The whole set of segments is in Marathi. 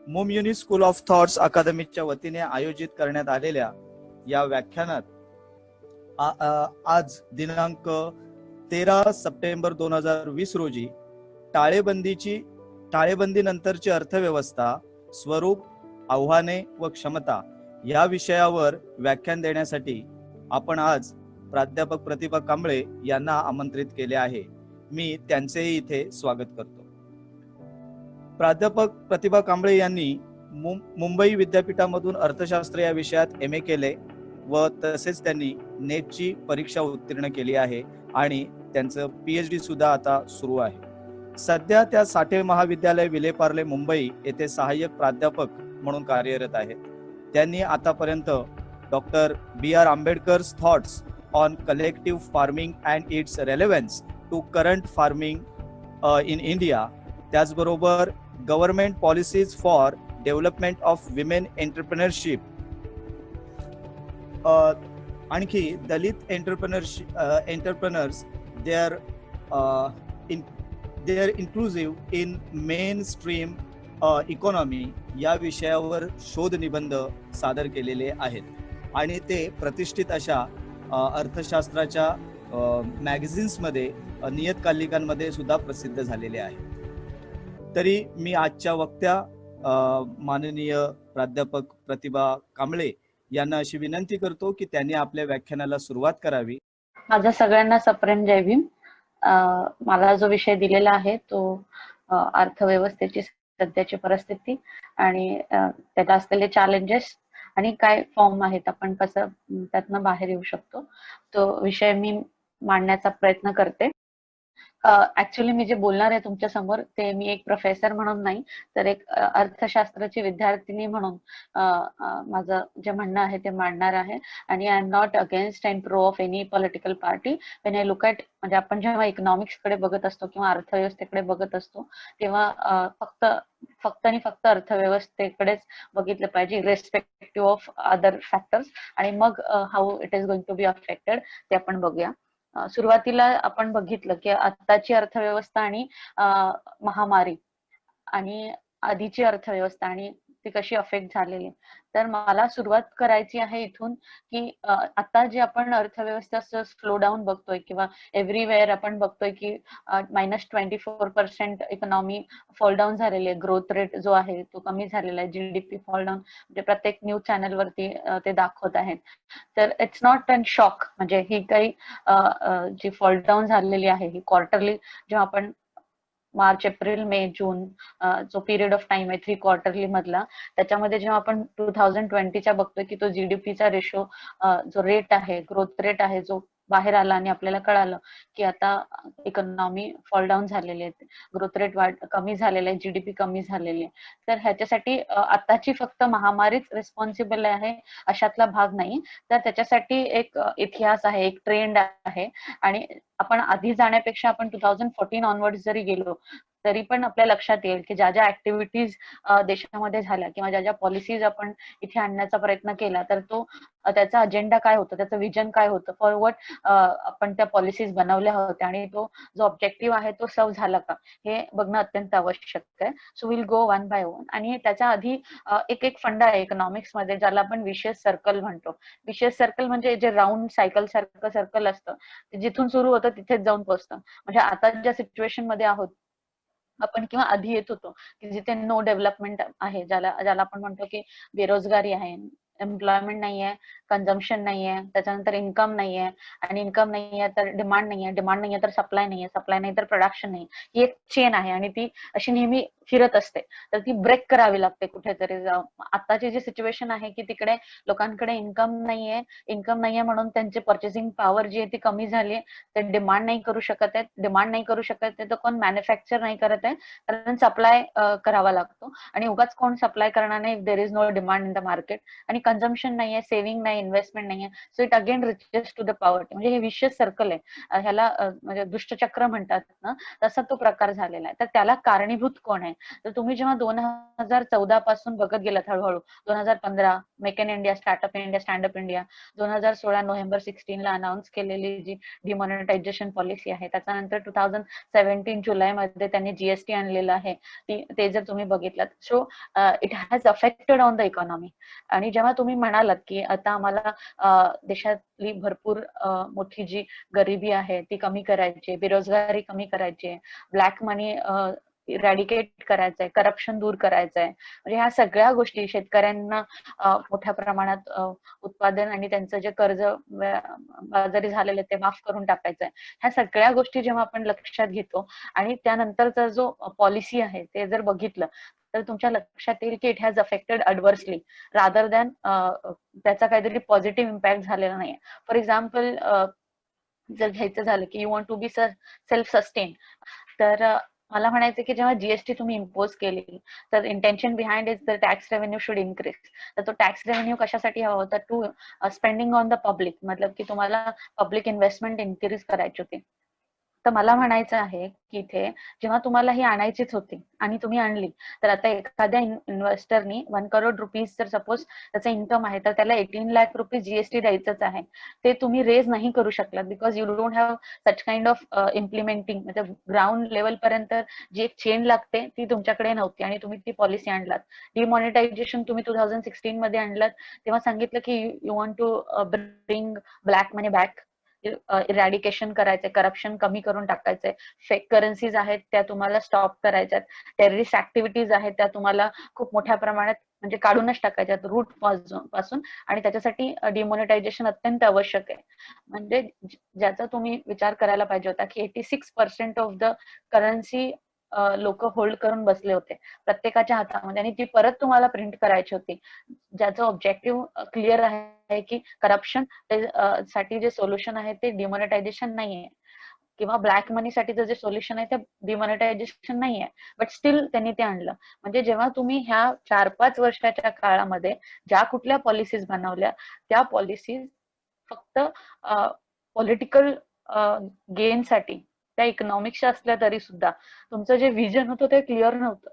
मुमयुनी स्कूल ऑफ थॉट्स अकादमीच्या वतीने आयोजित करण्यात आलेल्या या व्याख्यानात आज दिनांक 13 सप्टेंबर 2020 रोजी टाळेबंदी नंतरची अर्थव्यवस्था, स्वरूप, आव्हाने व क्षमता या विषयावर व्याख्यान देण्यासाठी आपण आज प्राध्यापक प्रतिभा कांबळे यांना आमंत्रित केले आहे. मी त्यांचेही इथे स्वागत करतो. प्राध्यापक प्रतिभा कांबळे यांनी मुंबई विद्यापीठामधून अर्थशास्त्र या विषयात MA केले व तसेच त्यांनी नेटची परीक्षा उत्तीर्ण केली आहे आणि त्यांचं PhD सुद्धा आता सुरू आहे. सध्या त्या साठे महाविद्यालय विलेपार्ले मुंबई येथे सहाय्यक प्राध्यापक म्हणून कार्यरत आहेत. त्यांनी आतापर्यंत doctor BR Ambedkar's thoughts on collective farming and its relevance to current farming in India, त्याचबरोबर government policies for development of women entrepreneurship, आणखी Dalit entrepreneurs their inclusive in mainstream economy या विषयावर शोध निबंध सादर केलेले आहेत आणि ते प्रतिष्ठित अशा अर्थशास्त्राच्या मॅगझिन्समध्ये, नियतकालिकांमध्ये सुद्धा प्रसिद्ध झालेले आहेत. तरी मी आजच्या वक्त्या माननीय प्राध्यापक प्रतिभा कांबळे यांना अशी विनंती करतो की त्यांनी आपल्या व्याख्यानाला सुरुवात करावी. माझा सगळ्यांना सप्रेम जय भीम. मला जो विषय दिलेला आहे तो अर्थव्यवस्थेची सध्याची परिस्थिती आणि त्याला असलेले चॅलेंजेस आणि काय फॉर्म आहेत, आपण कसं त्यातनं बाहेर येऊ शकतो, तो विषय मी मांडण्याचा प्रयत्न करते. ऍक्च्युली मी जे बोलणार आहे तुमच्या समोर ते मी एक प्रोफेसर म्हणून नाही तर एक अर्थशास्त्राची विद्यार्थिनी म्हणून माझं जे म्हणणं आहे ते मांडणार आहे. आणि I am not against and pro of any political party. When I look at, म्हणजे आपण जेव्हा इकॉनॉमिक्स कडे बघत असतो किंवा अर्थव्यवस्थेकडे बघत असतो तेव्हा फक्त आणि फक्त अर्थव्यवस्थेकडेच बघितलं पाहिजे, इरेस्पेक्टिव्ह ऑफ अदर फॅक्टर्स. आणि मग how it is going to be affected ते आपण बघूया. सुरुवातीला आपण बघितलं की आताची अर्थव्यवस्था आणि महामारी आणि आधीची अर्थव्यवस्था आणि ती कशी अफेक्ट झालेली. तर मला सुरुवात करायची आहे इथून की आता जे आपण अर्थव्यवस्था स्लो डाऊन बघतोय किंवा एव्हरीवेअर आपण बघतोय की -24% इकॉनॉमी फॉल डाऊन झालेली आहे. ग्रोथ रेट जो आहे तो कमी झालेला आहे. GDP फॉल डाऊन म्हणजे प्रत्येक न्यूज चॅनल वरती ते दाखवत आहेत. तर इट्स नॉट अन शॉक, म्हणजे ही काही जी फॉल डाऊन झालेली आहे ही क्वार्टरली, जेव्हा आपण मार्च, एप्रिल, मे, जून जो पिरियड ऑफ टाइम आहे 3 क्वार्टरली मधला, त्याच्यामध्ये जेव्हा आपण 2020च्या बघतोय की तो GDPचा रेशो जो रेट आहे, ग्रोथ रेट आहे, जो बाहेर आला आणि आपल्याला कळालं की आता इकॉनॉमी फॉल डाऊन झालेली आहे, ग्रोथ रेट कमी झालेला आहे, GDP कमी झालेली आहे. तर ह्याच्यासाठी आताची फक्त महामारीच रिस्पॉन्सिबल आहे अशातला भाग नाही. तर त्याच्यासाठी एक इतिहास आहे, एक ट्रेंड आहे. आणि आपण आधी जाण्यापेक्षा आपण 2014 ऑनवर्ड जरी गेलो तरी पण आपल्या लक्षात येईल की ज्या ज्या ऍक्टिव्हिटीज देशामध्ये झाल्या किंवा ज्या ज्या पॉलिसीज आपण इथे आणण्याचा प्रयत्न केला तर तो त्याचा अजेंडा काय होतं, त्याचं विजन काय होतं, फॉरवर्ड आपण त्या पॉलिसीज बनवल्या होत्या आणि तो जो ऑब्जेक्टिव्ह आहे तो सर्व झाला का हे बघणं अत्यंत आवश्यक आहे. So will go one by one. आणि त्याच्या आधी एक फंडा आहे इकॉनॉमिक्स मध्ये ज्याला आपण विशियस सर्कल म्हणतो. विशियस सर्कल म्हणजे जे राऊंड सायकल सारखं सर्कल असतं, जिथून सुरू होतं तिथेच जाऊन पोहोचतं. म्हणजे आता ज्या सिच्युएशन मध्ये आहोत आपण किंवा आधी येत होतो की जिथे नो डेव्हलपमेंट आहे, ज्याला आपण म्हणतो की बेरोजगारी आहे, एम्प्लॉयमेंट नाहीये, कन्झम्पशन नाहीये, त्याच्यानंतर इन्कम नाहीये, आणि इन्कम नाहीये तर डिमांड नाहीये, डिमांड नाहीये तर सप्लाय नाहीये, सप्लाय नाही तर प्रोडक्शन नाही. ही एक चेन आहे आणि ती अशी नेहमी फिरत असते. तर ती ब्रेक करावी लागते कुठेतरी जाऊन. आताची जी सिच्युएशन आहे की तिकडे लोकांकडे इन्कम नाहीये म्हणून त्यांची पर्चेसिंग पॉवर जी आहे ती कमी झाली आहे. ते डिमांड नाही करू शकत आहेत. डिमांड नाही करू शकत आहे तर कोण मॅन्युफॅक्चर नाही करत आहे, कारण सप्लाय करावा लागतो. आणि उगाच कोण सप्लाय करणार नाही, there is no demand in the market. आणि कन्झम्पन नाहीये, सेव्हिंग नाही, इन्व्हेस्टमेंट नाहीये, so it again reaches to the poverty. म्हणजे हे विशियस सर्कल आहे. ह्याला म्हणजे दुष्टचक्र म्हणतात ना, तसा तो प्रकार झालेला आहे. तर त्याला कारणीभूत कोण आहे? तर तुम्ही जेव्हा 2014 पासून बघत गेलात हळूहळू, 2015 make in India, startup India, standup India, 2016 November 16 ला अनाऊन्स केलेली जी डिमॉनिटायझेशन पॉलिसी आहे, त्याच्यानंतर 2017 जुलैमध्ये त्यांनी जीएसटी आणलेलं आहे, ते जर तुम्ही बघितलं, so it has affected on the economy. आणि जेव्हा तुम्ही म्हणालात की आता आम्हाला देशातली भरपूर मोठी जी गरिबी आहे ती कमी करायची, बेरोजगारी कमी करायची, ब्लॅक मनी इरॅडिकेट करायचंय, करप्शन दूर करायचंय, म्हणजे ह्या सगळ्या गोष्टी शेतकऱ्यांना मोठ्या प्रमाणात उत्पादन आणि त्यांचं जे कर्ज बाजारी झालेलं ते माफ करून टाकायचंय. ह्या सगळ्या गोष्टी जेव्हा आपण लक्षात घेतो आणि त्यानंतरचा जो पॉलिसी आहे ते जर बघितलं तर तुमच्या लक्षात येईल की it has affected adversely rather than त्याचा काहीतरी पॉझिटिव्ह इम्पॅक्ट झालेला नाहीये. फॉर एक्झाम्पल जर घ्यायचं झालं की you want to be self sustain, तर मला म्हणायचं की जेव्हा जीएसटी तुम्ही इम्पोज केली तर intention behind is the tax revenue should increase. तर तो टॅक्स रेव्हेन्यू कशासाठी हवा होता? To spending on the public, मतलब की तुम्हाला पब्लिक इन्व्हेस्टमेंट इन्क्रीज करायची होती. तर मला म्हणायचं आहे की इथे जेव्हा तुम्हाला ही आणायचीच होती आणि तुम्ही आणली, तर आता एखाद्या इन्व्हेस्टरनी 1 करोड रुपीज जर सपोज त्याचा इन्कम आहे तर त्याला 18 लाख रुपीज जीएसटी द्यायचंच आहे. ते तुम्ही रेज नाही करू शकलात because you don't have such kind of implementing, म्हणजे ग्राउंड लेवल पर्यंत जी एक चेन लागते ती तुमच्याकडे नव्हती आणि तुम्ही ती पॉलिसी आणलात. डिमॉनिटायझेशन तुम्ही 2016 मध्ये आणलात, तेव्हा सांगितलं की you want to bring black money back, eradication करायचंय, करप्शन कमी करून टाकायचंय, फेक करन्सीज आहेत त्या तुम्हाला स्टॉप करायच्यात, टेररिस्ट ऍक्टिव्हिटीज आहेत त्या तुम्हाला खूप मोठ्या प्रमाणात म्हणजे काढूनच टाकायच्यात रूट पासून, आणि त्याच्यासाठी डिमॉनिटायझेशन अत्यंत आवश्यक आहे. म्हणजे ज्याचा तुम्ही विचार करायला पाहिजे होता की 86% ऑफ द करन्सी लोक होल्ड करून बसले होते प्रत्येकाच्या हातामध्ये, आणि ती परत तुम्हाला प्रिंट करायची होती, ज्याचं ऑब्जेक्टिव्ह क्लिअर आहे की करप्शन साठी जे सोल्युशन आहे ते डिमॉनिटायझेशन नाहीये, किंवा ब्लॅक मनी साठीचं जे सोल्युशन आहे ते डिमॉनिटायझेशन नाहीये, बट स्टील त्यांनी ते आणलं. म्हणजे जेव्हा तुम्ही ह्या 4-5 वर्षाच्या काळामध्ये ज्या कुठल्या पॉलिसीज बनवल्या त्या पॉलिसीज फक्त पॉलिटिकल गेनसाठी त्या इकॉनॉमिक्सच्या असल्या तरी सुद्धा तुमचं जे व्हिजन होतं ते क्लिअर नव्हतं,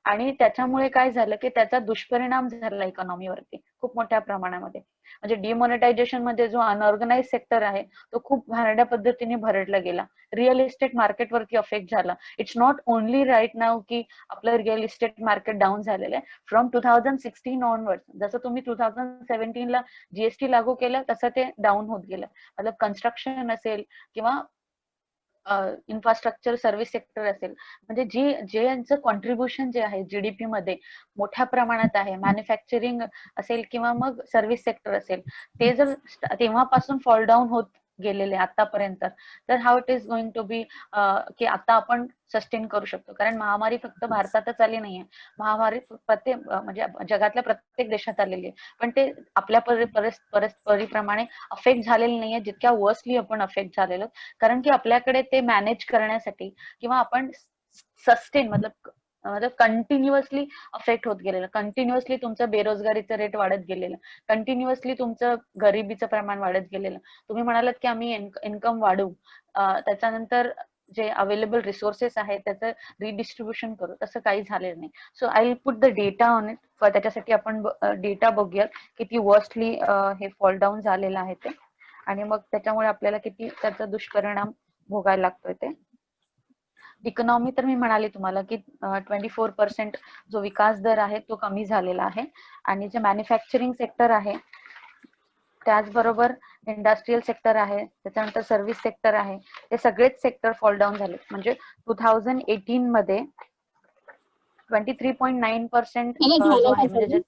आणि त्याच्यामुळे काय झालं की त्याचा दुष्परिणाम झाला इकॉनॉमीवरती खूप मोठ्या प्रमाणामध्ये. म्हणजे डिमॉनिटायझेशन मध्ये जो अनऑर्गनाइज सेक्टर आहे तो खूप घाणेरड्या पद्धतीने भरडला गेला, रिअल इस्टेट मार्केटवरती अफेक्ट झाला. इट्स नॉट ओनली राईट नाव की आपलं रिअल इस्टेट मार्केट डाऊन झालेलं आहे, फ्रॉम 2016 ऑनवर्ड, जसं तुम्ही 2017 ला जीएसटी लागू केलं तसं ते डाऊन होत गेलं. मतलब कन्स्ट्रक्शन असेल किंवा इन्फ्रास्ट्रक्चर सर्व्हिस सेक्टर असेल, म्हणजे जे यांचं कॉन्ट्रीब्युशन जे आहे जीडीपी मध्ये मोठ्या प्रमाणात आहे, मॅन्युफॅक्चरिंग असेल किंवा मग सर्व्हिस सेक्टर असेल, ते जर तेव्हापासून फॉल डाऊन होत गेलेले आतापर्यंत, तर how it is going to be की आता आपण सस्टेन करू शकतो? कारण महामारी फक्त भारतातच आली नाहीये, महामारी प्रत्येक म्हणजे जगातल्या प्रत्येक देशात आलेली आहे, पण ते आपल्या परिप्रमाणे अफेक्ट झालेले नाहीये जितक्या वर्स्टली आपण अफेक्ट झालेलो, कारण की आपल्याकडे ते मॅनेज करण्यासाठी किंवा आपण सस्टेन मतलब कंटिन्युअसली अफेक्ट होत गेलेलं, कंटिन्युअसली तुमचं बेरोजगारीचं रेट वाढत गेलेलं, कंटिन्युअसली तुमचं गरिबीचं प्रमाण वाढत गेलेलं. तुम्ही म्हणालात की आम्ही इन्कम वाढवू, त्याच्यानंतर जे अवेलेबल रिसोर्सेस आहेत त्याचं रिडिस्ट्रीब्युशन करू, तसं काही झालेलं नाही. So I will put the data on it, त्याच्यासाठी आपण डेटा बघूयात किती वर्स्टली हे फॉल डाऊन झालेलं आहे ते, आणि मग त्याच्यामुळे आपल्याला किती त्याचा दुष्परिणाम भोगायला लागतोय ते. इकॉनॉमी तर मी म्हणाले तुम्हाला की 24% जो विकास दर आहे तो कमी झालेला आहे, आणि जे मॅन्युफॅक्चरिंग सेक्टर आहे त्याचबरोबर इंडस्ट्रीयल सेक्टर आहे, त्याच्यानंतर सर्व्हिस सेक्टर आहे, ते सगळेच सेक्टर फॉल डाऊन झाले. म्हणजे 2018 मध्ये 23.9% जो आहे, म्हणजे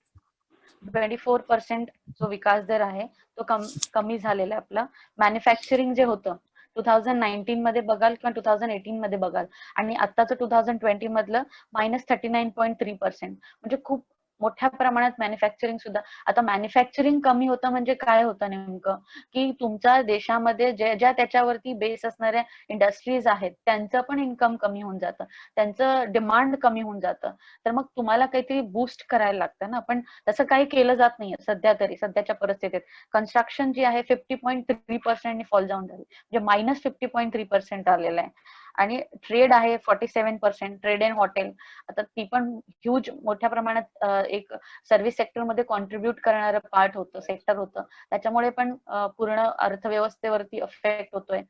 24% जो विकास दर आहे तो कमी झालेला आहे आपला. मॅन्युफॅक्चरिंग जे होतं 2019 मध्ये बघाल किंवा 2018 मध्ये बघाल, आणि आताचं 2020 मधलं -39.3%, म्हणजे खूप मोठ्या प्रमाणात मॅन्युफॅक्चरिंग सुद्धा, आता मॅन्युफॅक्चरिंग कमी होतं म्हणजे काय होतं नेमकं, की तुमच्या देशामध्ये ज्या त्याच्यावरती बेस असणाऱ्या इंडस्ट्रीज आहेत त्यांचं पण इन्कम कमी होऊन जातं, त्यांचं डिमांड कमी होऊन जातं. तर मग तुम्हाला काहीतरी बूस्ट करायला लागतं ना, पण तसं काही केलं जात नाहीये सध्या तरी, सध्याच्या परिस्थितीत. कन्स्ट्रक्शन जी आहे 50.3% फॉल डाऊन झाली, म्हणजे -50.3% आलेलं आहे. आणि ट्रेड आहे 47%, ट्रेड अँड हॉटेल, आता ती पण ह्यूज मोठ्या प्रमाणात एक सर्व्हिस सेक्टरमध्ये कॉन्ट्रीब्युट करणारं पार्ट होतं, सेक्टर होतं. त्याच्यामुळे पण पूर्ण अर्थव्यवस्थेवरती इफेक्ट होतोय.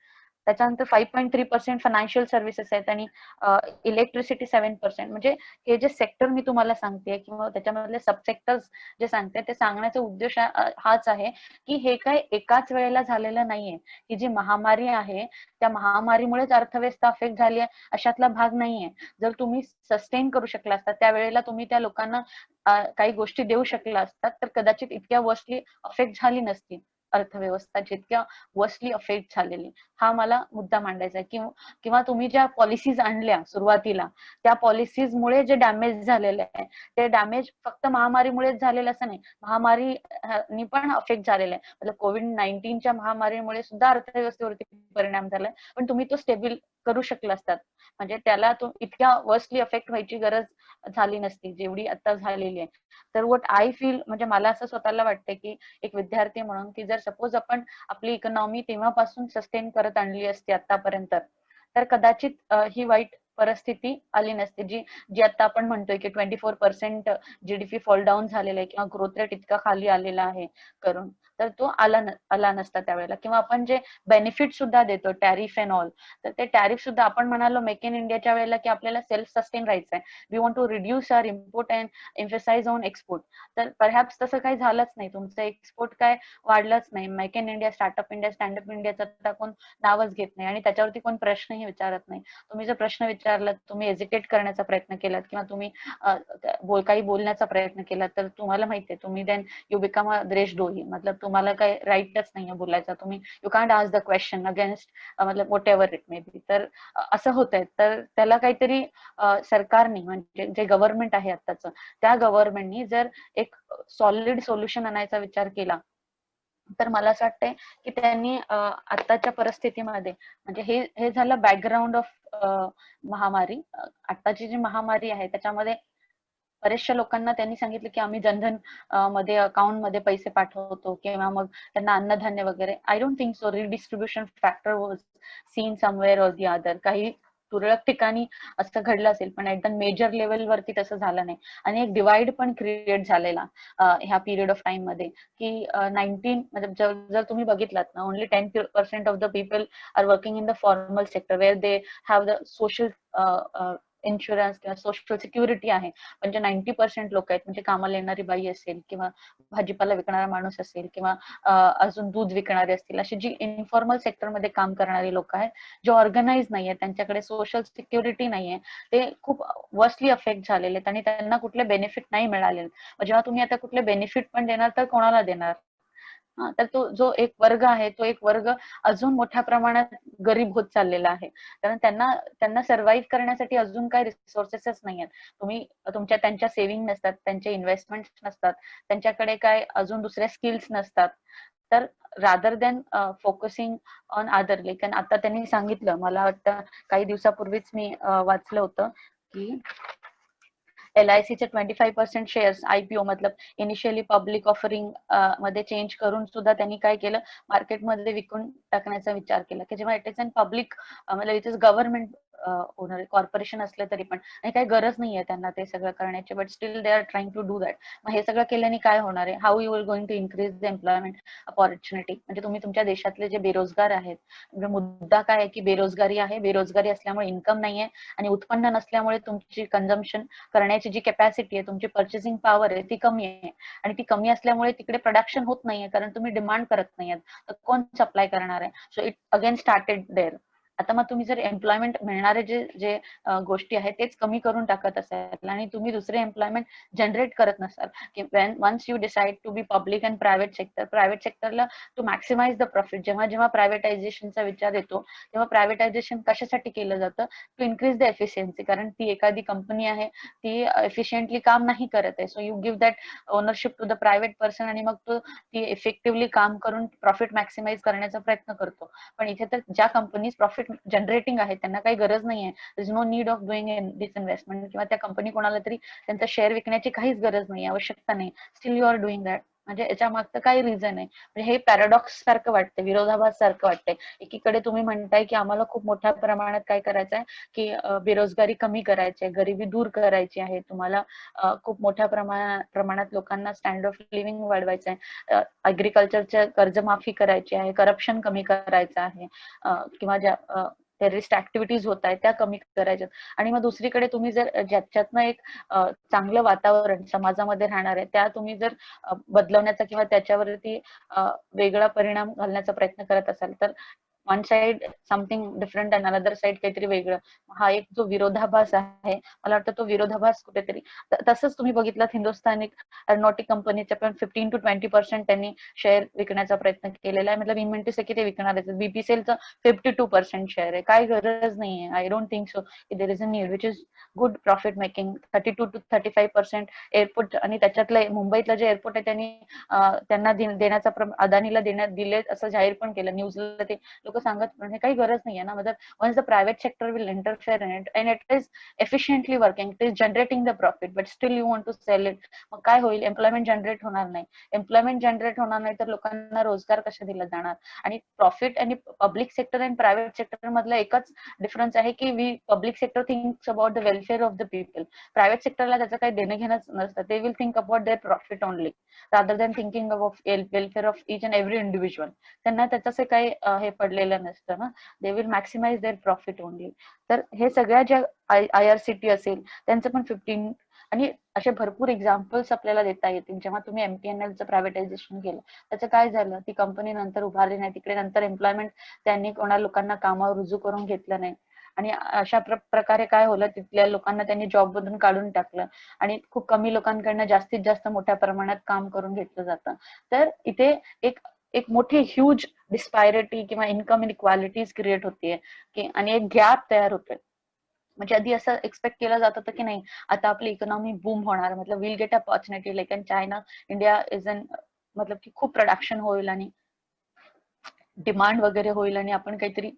त्याच्यानंतर 5.3% फायनान्शियल सर्व्हिसेस आहेत आणि इलेक्ट्रिसिटी 7%. म्हणजे हे जे सेक्टर मी तुम्हाला सांगते किंवा त्याच्यामधले सबसेक्टर्स जे सांगते, ते सांगण्याचा उद्देश हाच आहे की हे काय एकाच वेळेला झालेलं नाहीये. ही जी महामारी आहे त्या महामारीमुळेच अर्थव्यवस्था अफेक्ट झाली आहे अशातला भाग नाहीये. जर तुम्ही सस्टेन करू शकला असता त्यावेळेला, तुम्ही त्या लोकांना काही गोष्टी देऊ शकला असतात, तर कदाचित इतक्या वर्स्टली अफेक्ट झाली नसती अर्थव्यवस्था जितक्या वर्स्टली अफेक्ट झालेली. हा मला मुद्दा मांडायचा आहे. किंवा तुम्ही ज्या पॉलिसीज आणल्या सुरुवातीला, त्या पॉलिसीजमुळे जे डॅमेज झालेलं आहे, ते डॅमेज फक्त महामारीमुळेच झालेलं असं नाही, महामारी पण अफेक्ट झालेलं आहे. मतलब कोविड-19च्या महामारीमुळे सुद्धा अर्थव्यवस्थेवरती परिणाम झालाय, पण तुम्ही तो स्टेबल करू शकला असतात. म्हणजे त्याला तो इतक्या वर्स्टली अफेक्ट व्हायची गरज झाली नसती जेवढी आता झालेली आहे. तर व्हॉट आय फील, म्हणजे मला असं स्वतःला वाटतं की एक विद्यार्थी म्हणून, की जर सपोज आपण आपली इकॉनॉमी तेव्हापासून सस्टेन करत आणली असती आतापर्यंत, तर कदाचित ही वाईट परिस्थिती आली नसते, जी जी आता आपण म्हणतोय की 24% जीडीपी फॉल डाऊन झालेला आहे किंवा ग्रोथ रेट इतका खाली आलेला आहे करून, तर तो आला नसता त्यावेळेला. किंवा आपण जे बेनिफिट सुद्धा देतो, टॅरिफ अँड ऑल, तर ते टॅरिफ सुद्धा आपण म्हणालो मेक इन इंडियाच्या वेळेला की आपल्याला सेल्फ सस्टेन राहायचं आहे, we want to reduce our import and emphasize on export. तर परहॅप्स तसं काही झालंच नाही, तुमचं एक्सपोर्ट काय वाढलंच नाही. Make in India, startup India, standup इंडियाचं आता कोण नावच घेत नाही आणि त्याच्यावरती कोण प्रश्नही विचारत नाही. तुम्ही जर प्रश्न विचारला, तुम्ही एज्युकेट करण्याचा प्रयत्न केलात किंवा तुम्ही काही बोलण्याचा प्रयत्न केला, तर तुम्हाला माहितीये तुम्ही देन यू बिकम अ देशद्रोही. मतलब तुम्हाला काही राईटच नाहीये बोलायचा, तुम्ही you can't ask the question against मतलब whatever it may be. तर असं होतंय. तर त्याला काहीतरी सरकारने, म्हणजे जे गव्हर्नमेंट आहे आत्ताचं, त्या गव्हर्नमेंटनी जर एक सॉलिड सोल्युशन आणायचा विचार केला, तर मला असं वाटतंय की त्यांनी आत्ताच्या परिस्थितीमध्ये, म्हणजे हे झालं बॅकग्राऊंड ऑफ महामारी. आत्ताची जी महामारी आहे त्याच्यामध्ये बऱ्याचशा लोकांना त्यांनी सांगितलं की आम्ही जनधन मध्ये अकाउंट मध्ये पैसे पाठवतो किंवा मग त्यांना अन्नधान्य वगैरे. I don't think so redistribution factor was seen somewhere or the other. काही तुरळक ठिकाणी असं घडलं असेल, पण ॲट द मेजर लेवल वरती तसं झालं नाही. आणि एक डिवाइड पण क्रिएट झालेला ह्या पिरियड ऑफ टाइम मध्ये, की 19 म्हणजे जर तुम्ही बघितलात ना, only 10% of the people are working in the formal sector where they have the social insurance किंवा सोशल सिक्युरिटी आहे. पण जे 90% लोक आहेत, म्हणजे कामाला येणारी बाई असेल किंवा भाजीपाला विकणारा माणूस असेल किंवा अजून दूध विकणारे असतील, अशी जी इन्फॉर्मल सेक्टरमध्ये काम करणारी लोक आहेत, जे ऑर्गनाइज नाहीये, त्यांच्याकडे सोशल सिक्युरिटी नाहीये, ते खूप वर्स्टली अफेक्ट झालेले आहेत आणि त्यांना कुठले बेनिफिट नाही मिळाले. जेव्हा तुम्ही आता कुठले बेनिफिट पण देणार, तर कोणाला देणार? तर तो जो एक वर्ग आहे, तो एक वर्ग अजून मोठ्या प्रमाणात गरीब होत चाललेला आहे. कारण त्यांना सर्व्हाइव्ह करण्यासाठी अजून काही रिसोर्सेसच नाही आहेत. तुम्ही त्यांच्या सेव्हिंग नसतात, त्यांचे इन्व्हेस्टमेंट नसतात, त्यांच्याकडे काय अजून दुसऱ्या स्किल्स नसतात. तर rather than focusing on other, लेकिन आता त्यांनी सांगितलं, मला वाटतं काही दिवसापूर्वीच मी वाचलं होतं की LIC चे 25% शेअर्स IPO मतलब इनिशियली पब्लिक ऑफरिंग मध्ये चेंज करून सुद्धा त्यांनी काय केलं, मार्केटमध्ये विकून टाकण्याचा विचार केला. की जेव्हा इट इज अन पब्लिक, मतलब it is government owner, corporation असलं तरी पण, आणि काही गरज नाहीये त्यांना ते सगळं करण्याची, but still they are trying to do that. मग हे सगळं केल्याने काय होणार आहे? How you are going to increase the employment opportunity? म्हणजे तुम्ही तुमच्या देशातले जे बेरोजगार आहेत, म्हणजे मुद्दा काय आहे की बेरोजगारी आहे, बेरोजगारी असल्यामुळे इन्कम नाहीये आणि उत्पन्न नसल्यामुळे तुमची कन्झम्पशन करण्याची जी कॅपॅसिटी आहे, तुमची पर्चेसिंग पॉवर आहे, ती कमी आहे. आणि ती कमी असल्यामुळे तिकडे प्रोडक्शन होत नाहीये, कारण तुम्ही डिमांड करत नाहीये, तर कोण सप्लाय करणार आहे? So it again started there. आता मग तुम्ही जर एम्प्लॉयमेंट मिळणारे जे जे गोष्टी आहेत तेच कमी करून टाकत असाल आणि तुम्ही दुसरे एम्प्लॉयमेंट जनरेट करत नसाल, की once you decide to be public and private सेक्टरला टू मॅक्सिमाइज द प्रॉफिट, जेव्हा जेव्हा प्रायव्हेटायझेशनचा विचार येतो तेव्हा प्रायव्हेटायझेशन कशासाठी केलं जातं, टू इन्क्रीज द एफिशियन्सी. कारण ती एखादी कंपनी आहे ती एफिशियंटली काम नाही करत आहे, so you give that ownership to the private person आणि मग तो ती इफेक्टिव्हली काम करून प्रॉफिट मॅक्सिमाइज करण्याचा प्रयत्न करतो. पण इथे तर ज्या कंपनीज प्रॉफिट जनरेटिंग आहेत त्यांना काही गरज नाहीये, is no need of doing this investment, किंवा त्या कंपनी कोणाला तरी त्यांचा शेअर विकण्याची काहीच गरज नाही, आवश्यकता नाही, still you are doing that. म्हणजे याच्या मागचं काय रिझन आहे? म्हणजे हे पॅराडॉक्स सारखं वाटतंय, विरोधाभास सारखं वाटतंय. एकीकडे तुम्ही म्हणताय की आम्हाला खूप मोठ्या प्रमाणात काय करायचं आहे, की बेरोजगारी कमी करायची आहे, गरिबी दूर करायची आहे, तुम्हाला खूप मोठ्या प्रमाणात लोकांना स्टँडर्ड ऑफ लिव्हिंग वाढवायचं आहे, अग्रिकल्चरच्या कर्जमाफी करायची आहे, करप्शन कमी करायचं आहे, किंवा ज्या टेररिस्ट ऍक्टिव्हिटीज होत आहेत त्या कमी करायच्यात. आणि मग दुसरीकडे तुम्ही जर ज्याच्यातनं एक चांगलं वातावरण समाजामध्ये राहणार आहे त्या तुम्ही जर बदलवण्याचा किंवा त्याच्यावरती वेगळा परिणाम घालण्याचा प्रयत्न करत असाल तर one side something different and another side काहीतरी वेगळं. हा एक जो विरोधाभास आहे, मला वाटतं तो विरोधाभास कुठेतरी तसंच तुम्ही बघितलं हिंदुस्थान एरोनॉटिक कंपनीचे पण 15% to 20% त्यांनी शेअर विकण्याचा प्रयत्न केलेला आहे. मतलब इन से की ते विकणार आहेत. बीपीसीएलचं 52% शेअर आहे. काय गरज नाहीये. आय डोंट थिंक सो की देर is a need, which is good profit making. 32 to 35% airport, आणि त्याच्यातलं मुंबईतलं जे एअरपोर्ट आहे त्यांनी त्यांना देण्याचा अदानीला दिले असं जाहीर पण केलं. न्यूजला ते लोक सांगत पण काही गरज नाहीये ना. मतलब once the private sector will interfere in it and it is efficiently working, it is generating the profit, but still you want to sell it. मग काय होईल? एम्प्लॉयमेंट जनरेट होणार नाही. एम्प्लॉयमेंट जनरेट होणार नाही तर लोकांना रोजगार कशा दिला जाणार? आणि प्रॉफिट आणि पब्लिक सेक्टर आणि प्रायव्हेट सेक्टर मधला एकच डिफरन्स आहे की public sector thinks about the welfare of the people. Private सेक्टरला त्याचं काही देणं घेणंच नसतं. ते will think about their profit only rather than thinking about welfare of each and every individual. त्यांना त्याचं काही हे पडलेलं नसतं ना. They will maximise their profit only. तर हे सगळ्या ज्या IRCT असेल त्यांचं पण 15, आणि असे भरपूर एक्झाम्पल्स आपल्याला देता येतील. जेव्हा तुम्ही MTNLचं प्रायव्हेटायझेशन केलं त्याचं काय झालं? ती कंपनी नंतर उभारली नाही, तिकडे नंतर एम्प्लॉयमेंट त्यांनी कोणा लोकांना कामावर रुजू करून घेतलं नाही, आणि अशा प्रकारे काय होलं, तिथल्या लोकांना त्यांनी जॉब मधून काढून टाकलं आणि खूप कमी लोकांकडनं जास्तीत जास्त मोठ्या प्रमाणात काम करून घेतलं जातं. तर इथे एक एक मोठी ह्यूज डिस्पॅरिटी किंवा इन्कम इनइक्वालिटीज क्रिएट होतीये की, आणि एक गॅप तयार होतोय. म्हणजे आधी असं एक्सपेक्ट केलं जात होतं की नाही आता आपली इकॉनॉमी बूम होणार, मतलब will get opportunity like in China, India is in, मतलब की खूप प्रोडक्शन होईल आणि डिमांड वगैरे होईल आणि आपण काहीतरी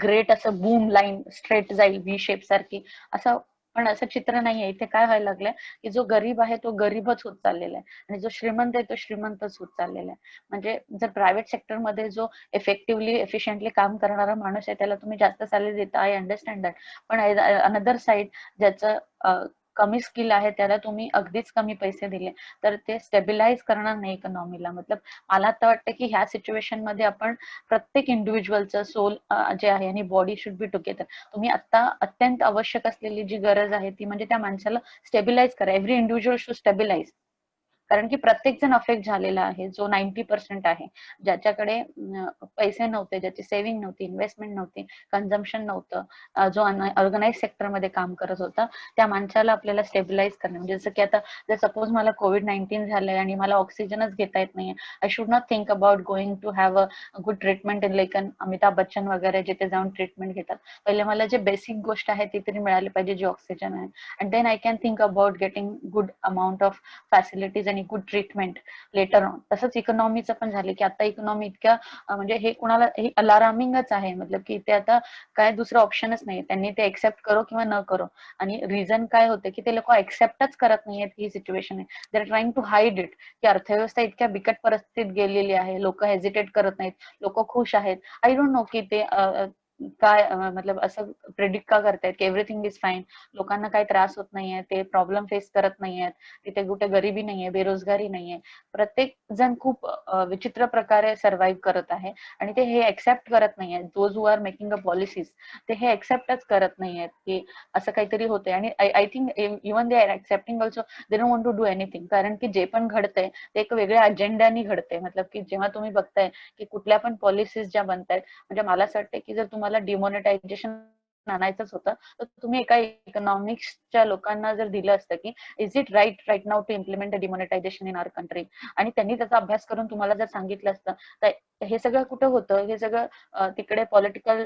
ग्रेट असं बूम लाईन स्ट्रेट जाईल व्ही शेप सारखी, असं. पण असं चित्र नाहीये. इथे काय व्हायला लागलंय की जो गरीब आहे तो गरीबच होत चाललेला आहे आणि जो श्रीमंत आहे तो श्रीमंतच होत चाललेला आहे. म्हणजे जर प्रायव्हेट सेक्टरमध्ये जो इफेक्टिव्हली एफिशियंटली काम करणारा माणूस आहे त्याला तुम्ही जास्त सॅलरी देता, आय अंडरस्टँड दॅट. पण अनदर साइड ज्याचं कमी स्किल आहे त्याला तुम्ही अगदीच कमी पैसे दिले तर ते स्टेबिलाइज करणार नाही इकॉनॉमीला. मतलब मला आता वाटतं की ह्या सिच्युएशन मध्ये आपण प्रत्येक इंडिव्हिज्युअलचं सोल जे आहे आणि बॉडी शुड बी टुगेदर. तुम्ही आता अत्यंत आवश्यक असलेली जी गरज आहे ती म्हणजे त्या माणसाला स्टेबिलाइज करा. Every individual should stabilise. कारण की प्रत्येक जण अफेक्ट झालेला आहे. जो 90% आहे, ज्याच्याकडे पैसे नव्हते, ज्याची सेव्हिंग नव्हती, इन्व्हेस्टमेंट नव्हती, कन्झम्पशन नव्हतं, जो ऑर्गनाइज सेक्टरमध्ये काम करत होता, त्या माणसाला आपल्याला स्टेबिलाइज करणं. म्हणजे जसं की आता जर सपोज मला COVID-19 झालंय आणि मला ऑक्सिजनच घेता येत नाहीये, I should not think about going to have a good treatment in like Amitabh Bachchan वगैरे जिथे जाऊन ट्रीटमेंट घेतात. पहिले मला जे बेसिक गोष्ट आहे ती तरी मिळाली पाहिजे, जी ऑक्सिजन आहे, and then I can think about getting good amount of facilities आणि गुड ट्रीटमेंट लेटर ऑन. तसंच इकॉनॉमीचं पण झालं की आता इकॉनॉमी इतक्या म्हणजे हे कुणाला हे अलारामिंगच आहे. मतलब की ते आता काय दुसरं ऑप्शनच नाही, त्यांनी ते एक्सेप्ट करो किंवा न करो. आणि रिझन काय होते की ते लोक एक्सेप्टच करत नाहीयेत ही सिच्युएशन आहे. They are trying to hide it की अर्थव्यवस्था इतक्या बिकट परिस्थितीत गेलेली आहे, लोक हेजिटेट करत नाहीत, लोक खुश आहेत. आय डोंट नो की ते काय मतलब असं प्रेडिक्ट का करतायत की एव्हरीथिंग इज फाईन, लोकांना काही त्रास होत नाहीये, ते प्रॉब्लेम फेस करत नाहीयेत, तिथे कुठे गरिबी नाहीये, बेरोजगारी नाहीये. प्रत्येक जण खूप विचित्र प्रकारे सर्व्हाइव्ह करत आहे आणि ते हे एक्सेप्ट करत नाहीये. Those who are making a policies ते हे एक्सेप्टच करत नाहीयेत की असं काहीतरी होतंय. आणि I think even they are accepting also, they don't want to do anything. कारण की जे पण घडतंय ते एक वेगळ्या अजेंड्यानी घडतंय. मतलब की जेव्हा तुम्ही बघताय की कुठल्या पण पॉलिसीज ज्या बनतायत, म्हणजे मला असं वाटतं की जर तुम्हाला तुम्हाला डिमॉनिटायझेशन आणायचंच होतं, तर तुम्ही एका इकॉनॉमिक्सच्या लोकांना जर दिलं असतं की is it right now to implement the demonetization in our country, आणि त्यांनी त्याचा अभ्यास करून तुम्हाला जर सांगितलं असतं, तर हे सगळं कुठं होतं, हे सगळं तिकडे पॉलिटिकल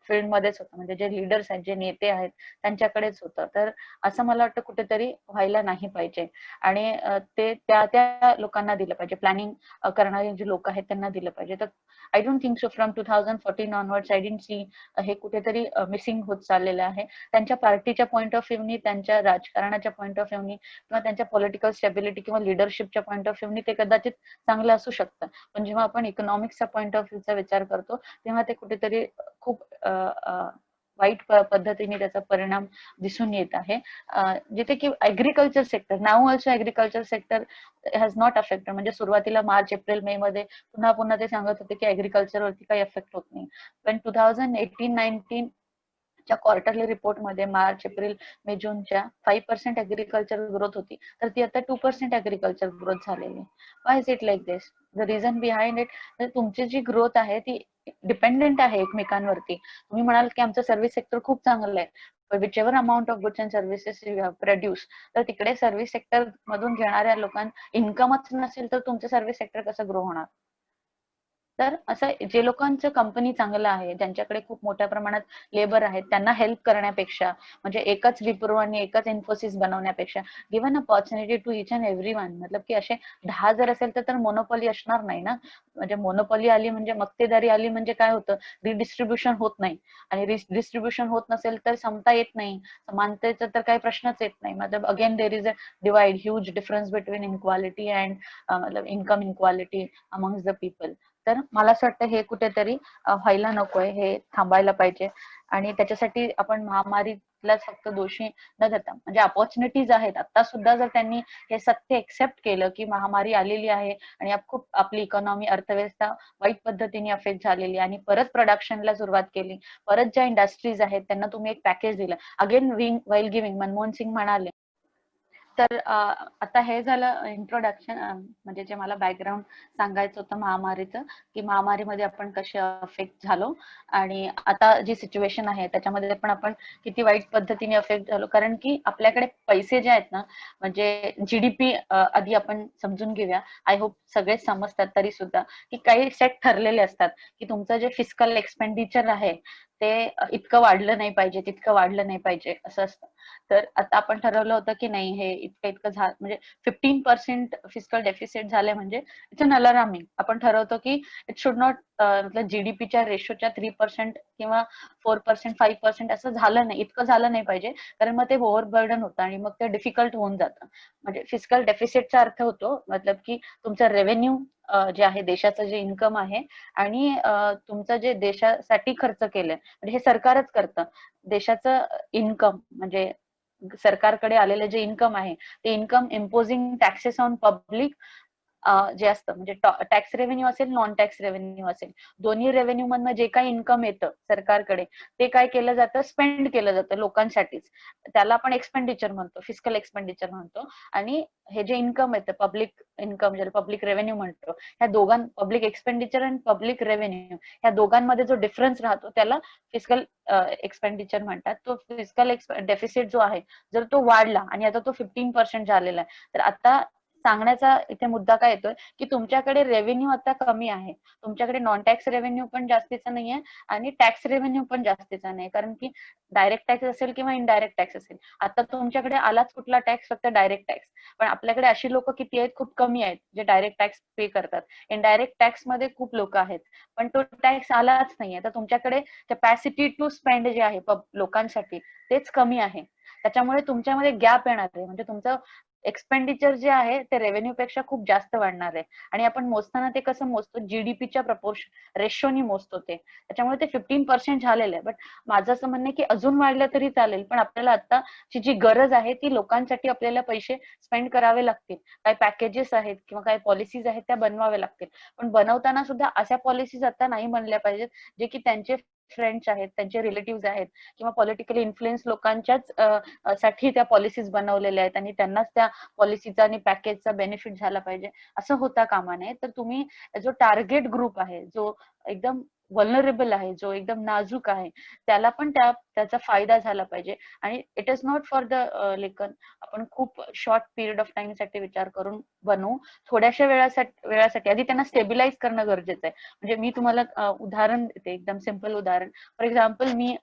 फील्डमध्येच होतं, म्हणजे जे लीडर्स आहेत, जे नेते आहेत, त्यांच्याकडेच होतं. तर असं मला वाटतं कुठेतरी व्हायला नाही पाहिजे, आणि ते त्या लोकांना दिलं पाहिजे, प्लॅनिंग करणारे जे लोक आहेत त्यांना दिलं पाहिजे. तर I don't think so from 2014 onwards I didn't see हे कुठेतरी मिसिंग होत चाललेलं आहे. त्यांच्या पार्टीच्या पॉईंट ऑफ व्ह्यूनी, त्यांच्या राजकारणाच्या पॉईंट ऑफ व्ह्यूनी, किंवा त्यांच्या पॉलिटिकल स्टेबिलिटी किंवा लिडरशिपच्या पॉईंट ऑफ व्ह्यूनी ते कदाचित चांगलं असू शकतं, पण जेव्हा आपण इकॉनॉमिक्सचा पॉईंट ऑफ व्ह्यूचा विचार करतो तेव्हा ते कुठेतरी खूप वाईट पद्धतीने त्याचा परिणाम दिसून येत आहे. जिथे की agriculture sector, now also agriculture sector has not affected, म्हणजे सुरुवातीला मार्च एप्रिल मे मध्ये पुन्हा ते सांगत होते की ऍग्रिकल्चर वरती काही इफेक्ट होत नाही, पण 2018-19 च्या क्वार्टरली रिपोर्ट मध्ये मार्च एप्रिल मे जूनच्या 5% ऍग्रिकल्चर ग्रोथ होती, तर ती आता 2% ऍग्रिकल्चर ग्रोथ झालेली. Y is it like this? The reason behind it, तुमची जी ग्रोथ आहे ती डिपेंडेंट आहे एकमेकांवरती. तुम्ही म्हणाल की आमचं सर्व्हिस सेक्टर खूप चांगलं आहे, which ever amount of goods and services you have produce, तर तिकडे सर्व्हिस सेक्टर मधून घेणाऱ्या लोकांना इन्कमच नसेल तर तुमचं सर्व्हिस सेक्टर कसं ग्रो होणार? तर असं जे लोकांचं कंपनी चांगलं आहे, ज्यांच्याकडे खूप मोठ्या प्रमाणात लेबर आहेत, त्यांना हेल्प करण्यापेक्षा, म्हणजे एकच विप्रो आणि एकच इन्फोसिस बनवण्यापेक्षा, given opportunity to each and every one, मतलब की असे 10 जर असेल तर मोनोपॉली असणार नाही ना. म्हणजे मोनोपॉली आली म्हणजे, मक्तेदारी आली म्हणजे काय होतं, रिडिस्ट्रीब्युशन होत नाही, आणि डिस्ट्रीब्युशन होत नसेल तर समता येत नाही, समानतेचा तर काही प्रश्नच येत नाही. मतलब again there is a divide, huge difference between inequality and मतलब income inequality amongst the people. तर मला असं वाटतं हे कुठेतरी व्हायला नकोय, हे थांबायला पाहिजे, आणि त्याच्यासाठी आपण महामारीलाच फक्त दोषी न धरता, म्हणजे अपॉर्च्युनिटीज आहेत आता सुद्धा, जर त्यांनी हे सत्य एक्सेप्ट केलं की महामारी आलेली आहे आणि खूप आपली इकॉनॉमी, अर्थव्यवस्था वाईट पद्धतीने अफेक्ट झालेली, आणि परत प्रोडक्शनला सुरुवात केली, परत ज्या इंडस्ट्रीज आहेत त्यांना तुम्ही एक पॅकेज दिलं, again while giving, Manmohan Singh म्हणाले. तर आता हे झालं इंट्रोडक्शन, म्हणजे जे मला बॅकग्राऊंड सांगायचं होतं महामारीचं, की महामारीमध्ये आपण कसे अफेक्ट झालो, आणि आता जी सिच्युएशन आहे त्याच्यामध्ये पण आपण किती वाईट पद्धतीने अफेक्ट झालो. कारण की आपल्याकडे पैसे जे आहेत ना, म्हणजे जीडीपी आधी आपण समजून घेऊया, आय होप सगळेच समजतात तरी सुद्धा, की काही सेट ठरलेले असतात की तुमचं जे फिस्कल एक्सपेंडिचर आहे ते इतकं वाढलं नाही पाहिजे, तितकं वाढलं नाही पाहिजे, असं असतं. तर आता आपण ठरवलं होतं की नाही, हे इतकं झालं म्हणजे 15% फिस्कल डेफिसिट झाले म्हणजे इट्स अन अलार्मिंग. आपण ठरवतो की इट शुड नॉट, मतलब जीडीपीच्या रेशोच्या 3% किंवा 4%, 5% असं झालं नाही, इतकं झालं नाही पाहिजे, कारण मग ते ओव्हरबर्डन होतं आणि मग ते डिफिकल्ट होऊन जातं. म्हणजे फिस्कल डेफिसिटचा अर्थ होतो, मतलब की तुमचं रेव्हेन्यू जे आहे, देशाचं जे इन्कम आहे, आणि तुमचं जे देशासाठी खर्च केलंय, म्हणजे हे सरकारच करतं, देशाचं इन्कम म्हणजे सरकारकडे आलेले जे इन्कम आहे ते income imposing taxes on public, जे असतं, म्हणजे टॅक्स रेव्हेन्यू असेल, नॉन टॅक्स रेव्हेन्यू असेल, दोन्ही रेव्हेन्यू मधनं जे काही इन्कम येतं सरकारकडे, ते काय केलं जातं, स्पेंड केलं जातं लोकांसाठीच. त्याला आपण एक्सपेंडिचर म्हणतो, फिस्कल एक्सपेंडिचर म्हणतो. आणि हे जे इन्कम येतं, पब्लिक इन्कम, ज्याला पब्लिक रेव्हेन्यू म्हणतो, ह्या पब्लिक एक्सपेंडिचर आणि पब्लिक रेव्हेन्यू, ह्या दोघांमध्ये जो डिफरन्स राहतो त्याला फिस्कल एक्सपेंडिचर म्हणतात. तो फिस्कल डेफिसिट जो आहे, जर तो वाढला आणि आता तो 15% झालेला आहे, तर आता सांगण्याचा इथे मुद्दा काय येतोय, की तुमच्याकडे रेव्हेन्यू आता कमी आहे, तुमच्याकडे नॉन टॅक्स रेव्हेन्यू पण जास्तीचा नाहीये आणि टॅक्स रेव्हेन्यू पण जास्तीचा नाही, कारण की डायरेक्ट टॅक्स असेल किंवा इनडायरेक्ट टॅक्स असेल. आता तुमच्याकडे आलाच कुठला टॅक्स, फक्त डायरेक्ट टॅक्स. पण आपल्याकडे अशी लोक किती आहेत, खूप कमी आहेत जे डायरेक्ट टॅक्स पे करतात. इनडायरेक्ट टॅक्स मध्ये खूप लोक आहेत, पण तो टॅक्स आलाच नाहीये. तर तुमच्याकडे कॅपॅसिटी टू स्पेंड जे आहे लोकांसाठी, तेच कमी आहे. त्याच्यामुळे तुमच्यामध्ये गॅप येणार आहे, म्हणजे तुमचं एक्सपेंडिचर जे आहे ते रेव्हेन्यू पेक्षा खूप जास्त वाढणार आहे. आणि आपण मोजताना ते कसं मोजतो, जीडीपीच्या रेशोनी मोजतो ते. त्याच्यामुळे ते 15% झालेलं आहे. बट माझं असं म्हणणं आहे की अजून वाढलं तरी चालेल, पण आपल्याला आताची जी गरज आहे ती लोकांसाठी आपल्याला पैसे स्पेंड करावे लागतील. काही पॅकेजेस आहेत किंवा काही पॉलिसीज आहेत त्या बनवाव्या लागतील. पण बनवताना सुद्धा अशा पॉलिसीज आता नाही बनल्या पाहिजेत जे की त्यांचे फ्रेंड्स आहेत, त्यांचे रिलेटिव्ह आहेत, किंवा पॉलिटिकली इन्फ्लुएन्स लोकांच्याच साठी त्या पॉलिसीज बनवलेल्या आहेत आणि त्यांनाच त्या पॉलिसीचा आणि पॅकेजचा बेनिफिट झाला पाहिजे, असं होता कामा नये. तर तुम्ही जो टार्गेट ग्रुप आहे, जो एकदम व्हलनरेबल आहे, जो एकदम नाजूक आहे, त्याला पण त्याचा फायदा झाला पाहिजे. आणि it is not for the लेखन आपण खूप शॉर्ट पिरियड ऑफ टाइम साठी विचार करून बनवू. थोड्याशा वेळासाठी आधी त्यांना स्टेबिलाईज करणं गरजेचं आहे. म्हणजे मी तुम्हाला उदाहरण देते, एकदम सिम्पल उदाहरण. फॉर एक्झाम्पल, मी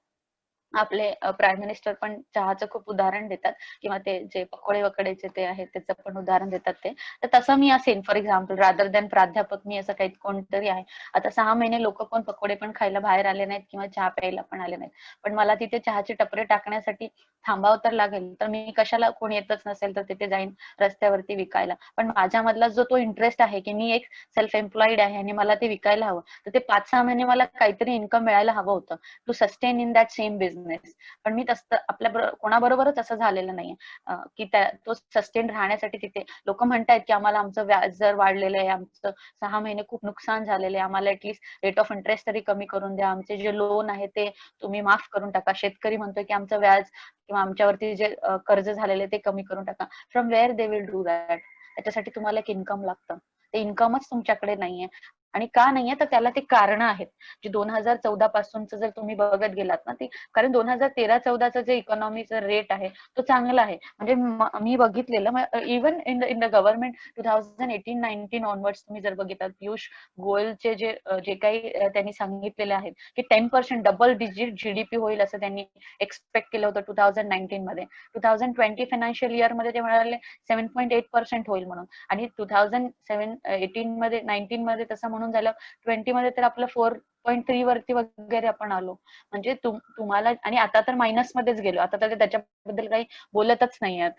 आपले प्राईम मिनिस्टर पण चहाचं खूप उदाहरण देतात, किंवा ते जे पकोडे वकडेचे ते आहेत त्याचं पण उदाहरण देतात ते. तर तसं मी असेल फॉर एक्झाम्पल, रादर दॅन प्राध्यापक मी असं काही कोणतरी आहे. आता 6 महिने लोक पण पकोडे पण खायला बाहेर आले नाहीत किंवा चहा प्यायला पण आले नाहीत, पण मला तिथे चहाचे टपरे टाकण्यासाठी थांबावं तर लागेल. तर मी कशाला, कोणी येतच नसेल तर तिथे जाईन रस्त्यावरती विकायला. पण माझ्यामधला जो तो इंटरेस्ट आहे की मी एक सेल्फ एम्प्लॉईड आहे आणि मला ते विकायला हवं, तर ते 5-6 महिने मला काहीतरी इन्कम मिळायला हवं होतं to sustain in that same business. पण मी तसं आपल्या कोणाबरोबरच असं झालेलं नाहीये की तो सस्टेन राहण्यासाठी. तिथे लोक म्हणतायत की आम्हाला आमचं व्याज दर वाढलेलं आहे, आमचं 6 महिने खूप नुकसान झालेलं आहे, आम्हाला ऍटलीस्ट रेट ऑफ इंटरेस्ट तरी कमी करून द्या, आमचे जे लोन आहे ते तुम्ही माफ करून टाका. शेतकरी म्हणतोय की आमचं व्याज किंवा आमच्यावरती जे कर्ज झालेले ते कमी करून टाका. From where they will do that? त्याच्यासाठी तुम्हाला एक इन्कम लागतं. ते इन्कमच तुमच्याकडे नाहीये. आणि का नाहीये, तर त्याला ते कारण आहेत. जे 2014 पासूनच जर तुम्ही बघत गेलात ना, ते कारण 2013-14चं जे इकॉनॉमीचं रेट आहे तो चांगला आहे. म्हणजे मी बघितलेलं, even in the government 2018-19 onwards तुम्ही जर बघितलं, पियुष गोयलचे जे काही त्यांनी सांगितलेले आहेत की 10% डबल डिजिट जीडीपी होईल असं त्यांनी एक्सपेक्ट केलं होतं 2019 मध्ये. 2020 फायनान्शियल इयर मध्ये ते म्हणाले 7.8% होईल म्हणून. आणि 2018 मध्ये 19 मध्ये तसं म्हणून झालं. 20 मध्ये तर आपलं 4.3 वरती वगैरे आपण आलो. म्हणजे तुम्हाला, आणि आता तर मायनस मध्येच गेलो, आता तर त्याच्याबद्दल काही बोलतच नाहीयेत.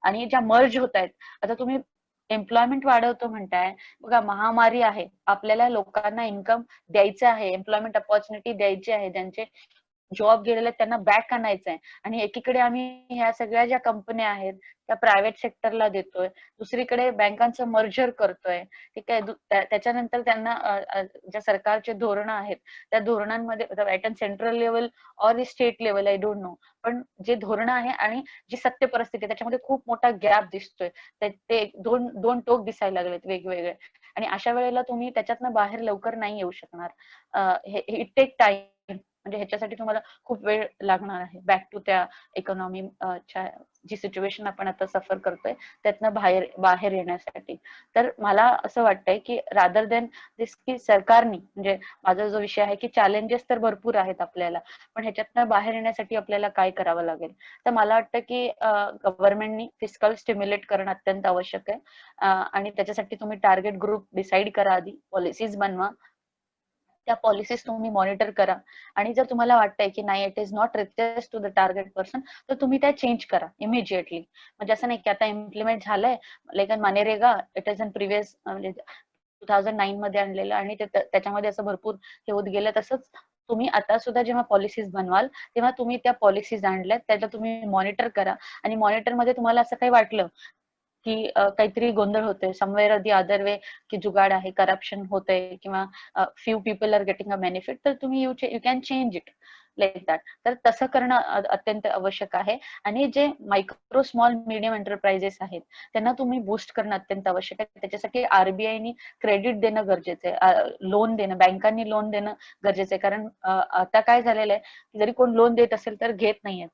आणि ज्या मर्ज होत आहेत, आता तुम्ही एम्प्लॉयमेंट वाढवतो म्हणताय, बघा महामारी आहे, आपल्याला लोकांना इन्कम द्यायचं आहे, एम्प्लॉयमेंट अपॉर्च्युनिटी द्यायची आहे, ज्यांचे जॉब गेलेले त्यांना बॅक आणायचं आहे. आणि एकीकडे आम्ही ह्या सगळ्या ज्या कंपन्या आहेत त्या प्रायव्हेट सेक्टरला देतोय, दुसरीकडे बँकांचं मर्जर करतोय. ठीक आहे. त्याच्यानंतर त्यांना ज्या सरकारचे धोरणं आहेत त्या धोरणांमध्ये at an central level or state level, I don't know, पण जे धोरणं आहे आणि जी सत्य परिस्थिती त्याच्यामध्ये खूप मोठा गॅप दिसतोय. ते दोन टोक दिसायला लागलेत वेगवेगळे. आणि अशा वेळेला तुम्ही त्याच्यातनं बाहेर लवकर नाही येऊ शकणार. It take time. म्हणजे ह्याच्यासाठी तुम्हाला खूप वेळ लागणार आहे बॅक टू त्या इकॉनॉमी जी सिच्युएशन आपण आता सफर करतोय त्यातनं बाहेर येण्यासाठी. तर मला असं वाटतंय की रादर देन दिस, की सरकारनी, म्हणजे माझा जो विषय आहे की चॅलेंजेस तर भरपूर आहेत आपल्याला, पण ह्याच्यातनं बाहेर येण्यासाठी आपल्याला काय करावं लागेल. तर मला वाटतं की गव्हर्नमेंटनी फिस्कल स्टिम्युलेट करणं अत्यंत आवश्यक आहे. आणि त्याच्यासाठी तुम्ही टार्गेट ग्रुप डिसाईड करा, आधी पॉलिसीज बनवा, त्या पॉलिसीज तुम्ही मॉनिटर करा. आणि जर तुम्हाला वाटतंय की नाही, it is not reaches to the target person, तर तुम्ही त्या चेंज करा इमिजिएटली. म्हणजे असं नाही की आता इम्प्लिमेंट झालंय, like MNREGA, it is in previous, म्हणजे 2009 मध्ये आणलेलं आणि त्याच्यामध्ये असं भरपूर हे होत गेलं. तसंच तुम्ही आता सुद्धा जेव्हा पॉलिसीज बनवाल तेव्हा तुम्ही त्या पॉलिसीज आणल्यात त्याला तुम्ही मॉनिटर करा. आणि मॉनिटरमध्ये तुम्हाला असं काही वाटलं की काहीतरी गोंधळ होतोय, समवेअर दी अदर वे, की जुगाड आहे, करप्शन होतंय, किंवा few people are getting a benefit, तर तुम्ही you can change it like that. तर तसं करणं अत्यंत आवश्यक आहे. आणि जे मायक्रो स्मॉल मीडियम एंटरप्राइजेस आहेत त्यांना तुम्ही बूस्ट करणं अत्यंत आवश्यक आहे. त्याच्यासाठी आरबीआयनी क्रेडिट देणं गरजेचं आहे, लोन देणं, बँकांनी लोन देणं गरजेचं आहे. कारण आता काय झालेलं आहे की जरी कोण लोन देत असेल तर घेत नाहीये.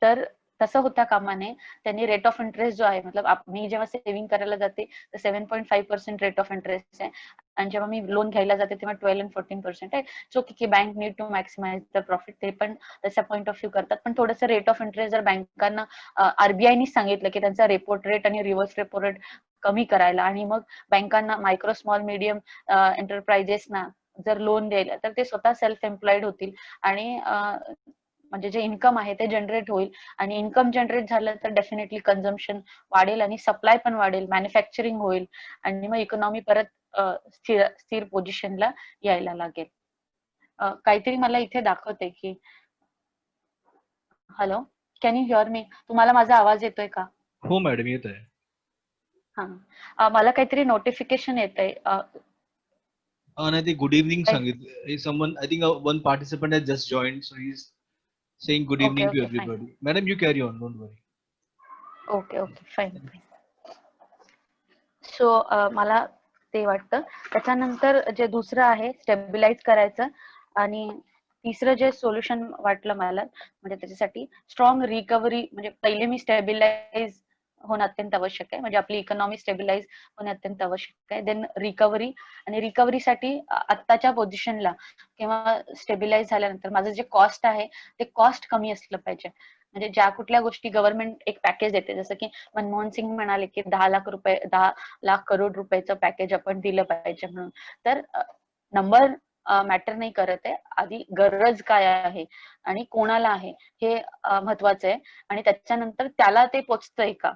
तर तसं होता कामा नये. त्यांनी रेट ऑफ इंटरेस्ट जो आहे, मतलब मी जेव्हा सेव्हिंग करायला जाते तर 7.5% रेट ऑफ इंटरेस्ट आहे, आणि जेव्हा मी लोन घ्यायला जाते तेव्हा 12 आणि 14% आहे. सो की bank need to maximise the profit, ते पण त्याचा पॉईंट ऑफ व्ह्यू करतात. पण थोडंसं रेट ऑफ इंटरेस्ट जर बँकांना आरबीआयनी सांगितलं की त्यांचा रेपो रेट आणि रिव्हर्स रेपो रेट कमी करायला, आणि मग बँकांना मायक्रो स्मॉल मीडियम एंटरप्राइजेसना जर लोन द्यायला, तर ते स्वतः सेल्फ एम्प्लॉईड होतील. आणि म्हणजे जे इन्कम आहे ते जनरेट होईल. आणि इन्कम जनरेट झालं तर डेफिनेटली कन्झम्पशन वाढेल आणि सप्लाय पण वाढेल, मॅन्युफॅक्चरिंग होईल, आणि मग इकॉनॉमी परत स्थिर पोझिशनला यायला लागेल. काहीतरी मला इथे दाखवते की, हॅलो, कॅन यू हिअर मी? तुम्हाला माझा आवाज येतोय का? हो मॅडम, येत आहे. हा, मला काहीतरी नोटिफिकेशन येतंय. And I think good evening, काही Sangit. Someone, I think one participant has just joined, so he's saying good okay evening to okay fine. everybody. Madam, you carry on, don't worry. Okay okay fine fine. So मला ते वाटतं. त्याच्यानंतर जे दुसरं आहे स्टेबिलाइज करायचं, आणि तिसरं जे सोल्युशन वाटलं मला म्हणजे त्याच्यासाठी स्ट्रॉंग रिकव्हरी, म्हणजे पहिले मी स्टेबिलाइज होणं अत्यंत आवश्यक आहे, म्हणजे आपली इकॉनॉमी स्टेबिलाइज होणे अत्यंत आवश्यक आहे. देन रिकव्हरी, आणि रिकव्हरीसाठी आत्ताच्या पोझिशनला किंवा स्टेबिलाइज झाल्यानंतर माझं जे कॉस्ट आहे ते कॉस्ट कमी असलं पाहिजे. म्हणजे ज्या कुठल्या गोष्टी गव्हर्नमेंट एक पॅकेज देते, जसं की मनमोहन सिंग म्हणाले की 10 लाख करोड रुपयाचं पॅकेज आपण दिलं पाहिजे म्हणून. तर नंबर मॅटर नाही करत आहे, आधी गरज काय आहे आणि कोणाला आहे हे महत्वाचं आहे, आणि त्याच्यानंतर त्याला ते पोचतंय का,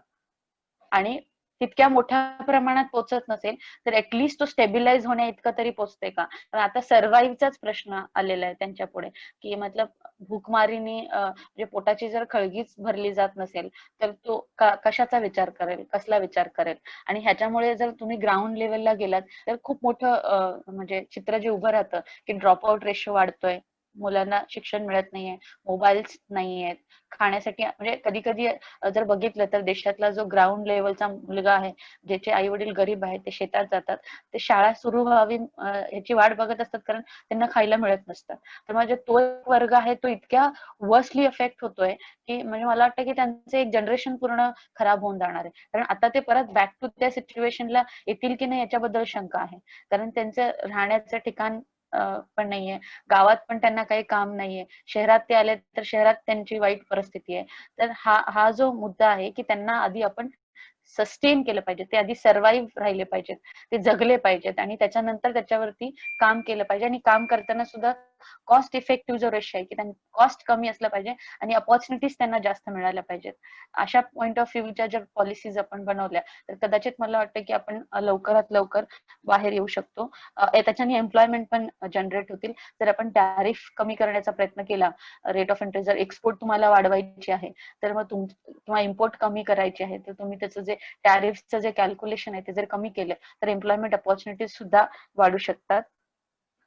आणि तितक्या मोठ्या प्रमाणात पोचत नसेल तर ऍटलिस्ट तो स्टेबिलाइज होण्या इतकं तरी पोचते का. पण आता सर्व्हाइव्हचाच प्रश्न आलेला आहे त्यांच्या पुढे, की मतलब भूकमारीने म्हणजे पोटाची जर खळगीच भरली जात नसेल तर तो कशाचा विचार करेल, कसला विचार करेल. आणि ह्याच्यामुळे जर तुम्ही ग्राउंड लेवलला गेलात तर खूप मोठं म्हणजे चित्र जे उभं राहतं की ड्रॉप आउट रेशो वाढतोय, मुलांना शिक्षण मिळत नाहीये, मोबाईल्स नाहीयेत, खाण्यासाठी म्हणजे कधी कधी जर बघितलं तर देशातला जो ग्राउंड लेवलचा मुलगा आहे, ज्याचे आई वडील गरीब आहेत, ते शेतात जातात, ते शाळा सुरू व्हावी ह्याची वाट बघत असतात, कारण त्यांना खायला मिळत नसतं. तर म्हणजे तो एक वर्ग आहे तो इतक्या वर्सली इफेक्ट होतोय की म्हणजे मला वाटतं की त्यांचं एक जनरेशन पूर्ण खराब होऊन जाणार आहे. कारण आता ते परत बॅक टू त्या सिच्युएशनला येतील की नाही याच्याबद्दल शंका आहे. कारण त्यांचं राहण्याचं ठिकाण पण नाहीये, गावात पण त्यांना काही काम नाहीये, शहरात ते आले तर शहरात त्यांची वाईट परिस्थिती आहे. तर हा जो मुद्दा आहे की त्यांना आधी आपण सस्टेन केलं पाहिजे, ते आधी सर्व्हाइव्ह राहिले पाहिजेत, ते जगले पाहिजेत, आणि त्याच्यानंतर त्याच्यावरती काम केलं पाहिजे. आणि काम करताना सुद्धा कॉस्ट इफेक्टिव्ह जो रेशो आहे की त्यांना कॉस्ट कमी असलं पाहिजे आणि अपॉर्च्युनिटीज त्यांना जास्त मिळाल्या पाहिजेत. अशा पॉईंट ऑफ व्ह्यूच्या जर पॉलिसीज आपण बनवल्या तर कदाचित मला वाटतं की आपण लवकरात लवकर बाहेर येऊ शकतो. त्याच्याने एम्प्लॉयमेंट पण जनरेट होतील. जर आपण टॅरिफ कमी करण्याचा प्रयत्न केला, रेट ऑफ इंटरेस्ट, जर एक्सपोर्ट तुम्हाला वाढवायची आहे तर मग किंवा इम्पोर्ट कमी करायची आहे तर तुम्ही त्याचं जे टॅरिफचं जे कॅल्क्युलेशन आहे ते जर कमी केलं तर एम्प्लॉयमेंट अपॉर्च्युनिटीज सुद्धा वाढू शकतात.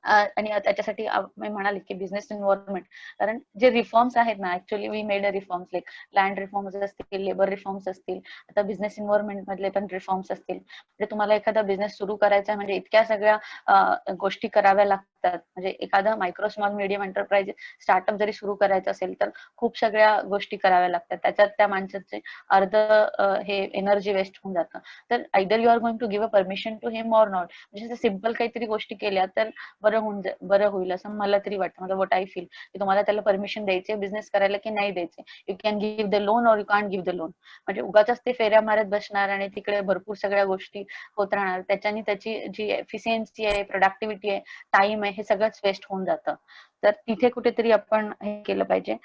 आणि त्याच्यासाठी मी म्हणाले की बिझनेस इन्व्हायरमेंट, कारण जे रिफॉर्म्स आहेत ना, actually we made a reforms like land reforms असतील, लेबर रिफॉर्म्स असतील, आता बिझनेस इन्व्हायरमेंट मधले पण रिफॉर्म्स असतील. म्हणजे तुम्हाला एखादा बिझनेस सुरू करायचा म्हणजे इतक्या सगळ्या गोष्टी कराव्या लागतात. म्हणजे एखादा micro small medium enterprise startup जरी सुरू करायचं असेल तर खूप सगळ्या गोष्टी कराव्या लागतात. त्याच्यात त्या माणसाचे अर्ध हे एनर्जी वेस्ट होऊन जातं. तर either you are going to give a permission to him or not. म्हणजे सिम्पल काहीतरी गोष्टी केल्या तर बरं होईल असं मला तरी वाटतं. म्हणजे व्हॉट आय फील की तुम्हाला त्याला परमिशन द्यायचे बिझनेस करायला की नाही द्यायचे. You can give the loan or you can't give the loan. म्हणजे उगाच ते फेऱ्या मारत बसणार आणि तिकडे भरपूर सगळ्या गोष्टी होत राहणार. त्याच्याने त्याची जी एफिशियन्सी आहे, प्रोडक्टिव्हिटी आहे, टाइम आहे, हे सगळंच वेस्ट होऊन जातं. तर तिथे कुठेतरी आपण हे केलं पाहिजे.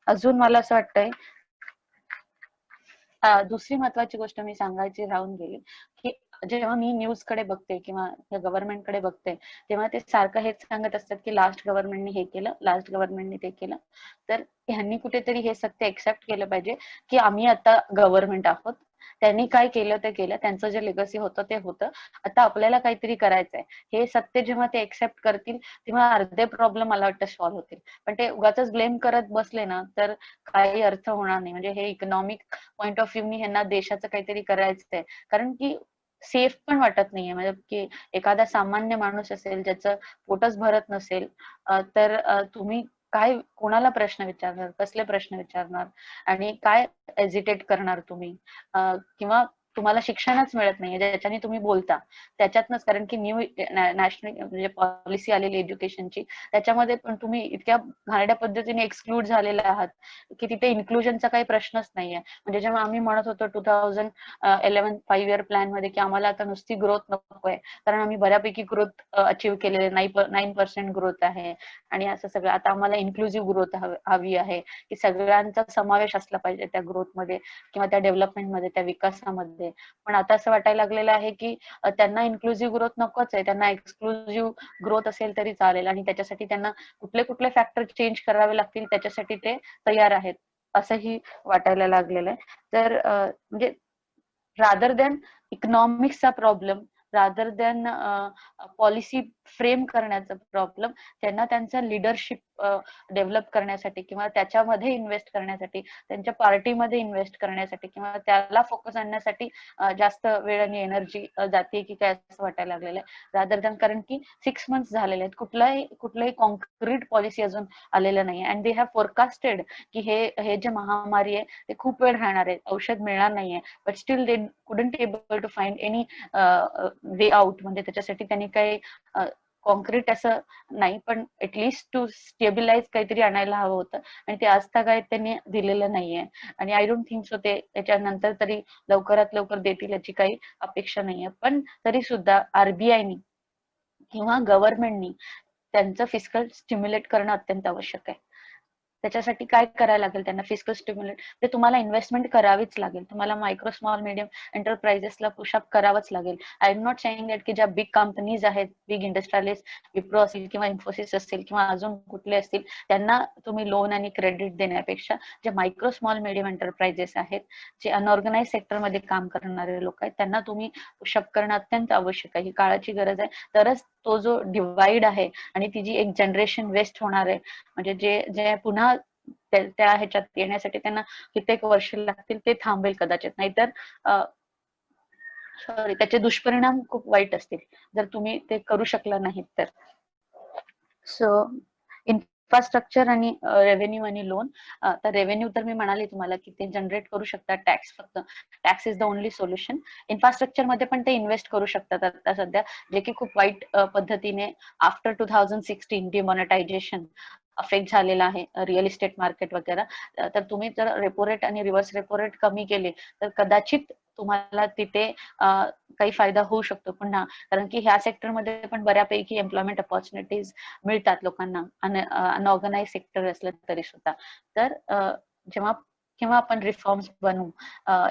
अजून मला असं वाटतंय दुसरी महत्वाची गोष्ट मी सांगायची राहून गेली की जेव्हा मी न्यूज कडे बघते किंवा गव्हर्नमेंट कडे बघते तेव्हा ते सारखं हेच सांगत असतात की लास्ट गव्हर्नमेंटने हे केलं, लास्ट गव्हर्नमेंटने ते केलं. तर ह्यांनी कुठेतरी हे सत्य एक्सेप्ट केलं पाहिजे की आम्ही आता गव्हर्नमेंट आहोत, त्यांनी काय केलं ते केलं, त्यांचं जे लेगसी होतं ते होतं, आता आपल्याला काहीतरी करायचंय. हे सत्य जेव्हा ते एक्सेप्ट करतील तेव्हा अर्धे प्रॉब्लेम मला वाटतं सॉल्व्ह होतील. पण ते उगाच ब्लेम करत बसले ना तर काही अर्थ होणार नाही. म्हणजे हे इकॉनॉमिक पॉईंट ऑफ व्ह्यू ह्यांना देशाचं काहीतरी करायचंय, कारण की सेफ पण वाटत नाहीये. म्हणजे की एखादा सामान्य माणूस असेल ज्याचं पोटच भरत नसेल तर तुम्ही काय कोणाला प्रश्न विचारणार, कसले प्रश्न विचारणार आणि काय एजिटेट करणार तुम्ही. किंवा तुम्हाला शिक्षणच मिळत नाहीये ज्याच्याने तुम्ही बोलता त्याच्यातनच, कारण की न्यू नॅशनल म्हणजे पॉलिसी आलेली एज्युकेशनची, त्याच्यामध्ये पण तुम्ही इतक्या घाणेरड्या पद्धतीने एक्सक्लूड झालेले आहात की तिथे इन्क्लुजनचा काही प्रश्नच नाहीये. म्हणजे जेव्हा आम्ही म्हणत होतो 2011 5 इयर प्लॅन मध्ये की आम्हाला आता नुसती ग्रोथ नकोय, कारण आम्ही बऱ्यापैकी ग्रोथ अचीव्ह केलेले, 9% ग्रोथ आहे आणि असं सगळं, आता आम्हाला इन्क्लुझिव्ह ग्रोथ हवी आहे की सगळ्यांचा समावेश असला पाहिजे त्या ग्रोथमध्ये किंवा त्या डेव्हलपमेंटमध्ये, त्या विकासामध्ये. पण आता असं वाटायला लागलेलं आहे की त्यांना इन्क्लुझिव्ह ग्रोथ नकोच आहे, त्यांना एक्सक्लुझिव्ह ग्रोथ असेल तरी चालेल आणि त्याच्यासाठी त्यांना कुठले कुठले फॅक्टर चेंज करावे लागतील त्याच्यासाठी ते तयार आहेत असंही वाटायला लागलेलं आहे. तर म्हणजे रादर दॅन इकॉनॉमिक्सचा problem, rather than policy frame करण्याचा प्रॉब्लेम, त्यांना त्यांचं लिडरशिप डेव्हलप करण्यासाठी किंवा त्याच्यामध्ये इन्व्हेस्ट करण्यासाठी, त्यांच्या पार्टीमध्ये इन्व्हेस्ट करण्यासाठी किंवा त्याला फोकस आणण्यासाठी जास्त वेळ आणि एनर्जी जाते की काय असं वाटायला लागलेलं आहे, रादर दॅन, कारण की 6 मंथ्स झालेले आहेत, कुठलंही कॉन्क्रीट पॉलिसी अजून आलेलं नाही. अँड दे हॅव फोरकास्टेड की हे जे महामारी आहे ते खूप वेळ राहणार आहे, औषध मिळणार नाहीये, but still they couldn't able to find any way out. म्हणजे त्याच्यासाठी त्यांनी काही कॉन्क्रीट असं नाही, पण ऍटलिस्ट टू स्टेबिलाइज काहीतरी आणायला हवं होतं, आणि ते आज काय त्यांनी दिलेलं नाहीये. आणि आय डोंट थिंक सो ते त्याच्यानंतर तरी लवकरात लवकर देतील याची काही अपेक्षा नाहीये. पण तरी सुद्धा आरबीआयनी किंवा गव्हर्नमेंटनी त्यांचं फिस्कल स्टिम्युलेट करणं अत्यंत आवश्यक आहे. त्याच्यासाठी काय करायला लागेल त्यांना, फिस्कल स्टिम्युलेट ते तुम्हाला इन्व्हेस्टमेंट करावीच लागेल, तुम्हाला मायक्रो स्मॉल मीडियम एंटरप्राइजेसला पुशअप करावंच लागेल. I am not saying that की ज्या बिग कंपनीज आहेत, बिग इंडस्ट्रियलिस्ट, विप्रो असेल किंवा इन्फोसिस असेल किंवा अजून कुठले असतील, त्यांना तुम्ही लोन आणि क्रेडिट देण्यापेक्षा जे मायक्रो स्मॉल मीडियम एंटरप्राइजेस आहेत, जे अनऑर्गनाइज सेक्टरमध्ये काम करणारे लोक आहेत, त्यांना तुम्ही पुशअप करणं अत्यंत आवश्यक आहे. ही काळाची गरज आहे. तरच तो जो डिवाइड आहे आणि ती जी एक जनरेशन वेस्ट होणार आहे, म्हणजे जे पुन्हा त्या ह्याच्यात येण्यासाठी त्यांना कित्येक वर्ष लागतील, ते थांबेल कदाचित. नाहीतर सॉरी, त्याचे दुष्परिणाम खूप वाईट असतील जर तुम्ही ते करू शकला नाहीत तर. सो इन्फ्रास्ट्रक्चर आणि रेव्हेन्यू आणि लोन. तर रेव्हेन्यू तर मी म्हणाले तुम्हाला की ते जनरेट करू शकतात टॅक्स, फक्त tax is the only solution. Infrastructure मध्ये पण ते इन्व्हेस्ट करू शकतात आता सध्या, जे की खूप वाईट पद्धतीने आफ्टर 2016 डिमॉनिटायझेशन अफेक्ट झालेला आहे रिअल इस्टेट मार्केट वगैरे. तर तुम्ही जर रेपो रेट आणि रिव्हर्स रेपो रेट कमी केले तर कदाचित तुम्हाला तिथे काही फायदा होऊ शकतो पुन्हा, कारण की ह्या सेक्टरमध्ये पण बऱ्यापैकी एम्प्लॉयमेंट अपॉर्च्युनिटीज मिळतात लोकांना, अनऑर्गनाइज सेक्टर असलं तरी सुद्धा. तर जेव्हा किंवा आपण रिफॉर्म्स बनवू,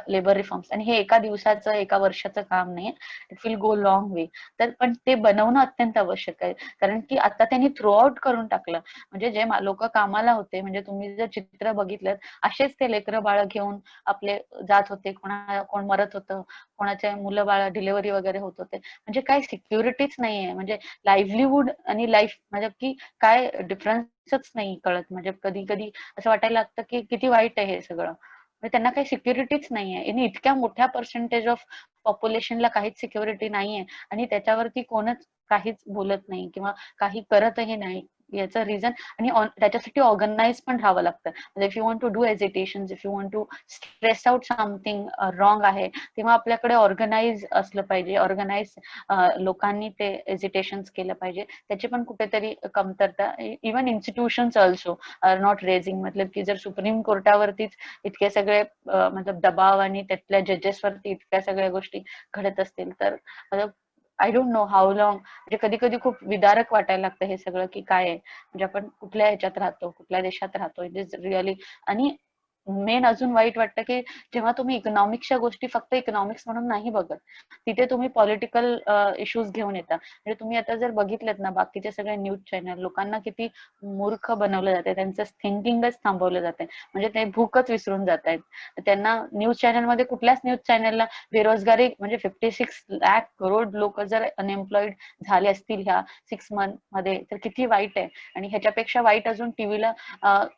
लेबर रिफॉर्म्स, आणि हे एका दिवसाचं एका वर्षाचं काम नाही, इट विल गो लॉंग वे. तर पण ते बनवणं अत्यंत आवश्यक आहे, कारण की आता त्यांनी थ्रू आउट करून टाकलं. म्हणजे जे लोक कामाला होते, म्हणजे तुम्ही जर चित्र बघितलं, असेच ते लेकरं बाळ घेऊन आपले जात होते, कोण मरत होतं, कोणाचे मुलं बाळ डिलिव्हरी वगैरे होत होते. म्हणजे काही सिक्युरिटीच नाहीये, म्हणजे लाईव्हलीहूड आणि लाईफ म्हणजे की काय डिफरन्सच नाही कळत. म्हणजे कधी कधी असं वाटायला लागतं की किती वाईट आहे हे सगळं. म्हणजे त्यांना काही सिक्युरिटीच नाहीये, आणि इतक्या मोठ्या पर्सेंटेज ऑफ पॉप्युलेशनला काहीच सिक्युरिटी नाहीये, आणि त्याच्यावरती कोणच काहीच बोलत नाही किंवा काही करतही नाही. याचं रिझन, आणि त्याच्यासाठी ऑर्गनाइज पण राहावं लागतं. म्हणजे if you want to do agitation, if you want to stress out something wrong आहे, तेव्हा आपल्याकडे ऑर्गनाइज असलं पाहिजे. ऑर्गनाइज लोकांनी ते एजिटेशन केलं पाहिजे. त्याची पण कुठेतरी कमतरता even institutions also are not raising. मतलब की जर सुप्रीम कोर्टावरतीच इतके सगळे मतलब दबाव आणि त्यातल्या जजेस वरती इतक्या सगळ्या गोष्टी घडत असतील तर मतलब I don't know how long. म्हणजे कधी कधी खूप विदारक वाटायला लागतं हे सगळं की काय आहे, म्हणजे आपण कुठल्या ह्याच्यात राहतो, कुठल्या देशात राहतो. It is really. आणि मेन अजून वाईट वाटतं की जेव्हा तुम्ही इकॉनॉमिक्सच्या गोष्टी फक्त इकॉनॉमिक्स म्हणून नाही बघत, तिथे तुम्ही पॉलिटिकल इश्यूज घेऊन येता. म्हणजे तुम्ही आता जर बघितलेत ना, बाकीचे सगळे न्यूज चॅनल लोकांना किती मूर्ख बनवलं जाते, त्यांचं थिंकिंगच थांबवलं जाते. म्हणजे ते भूकच विसरून जात आहेत. त्यांना न्यूज चॅनलमध्ये, कुठल्याच न्यूज चॅनलला बेरोजगारी म्हणजे 56 लाख करोड लोक जर अनएम्प्लॉईड झाले असतील ह्या 6 मंथ मध्ये, तर किती वाईट आहे. आणि ह्याच्यापेक्षा वाईट अजून टीव्हीला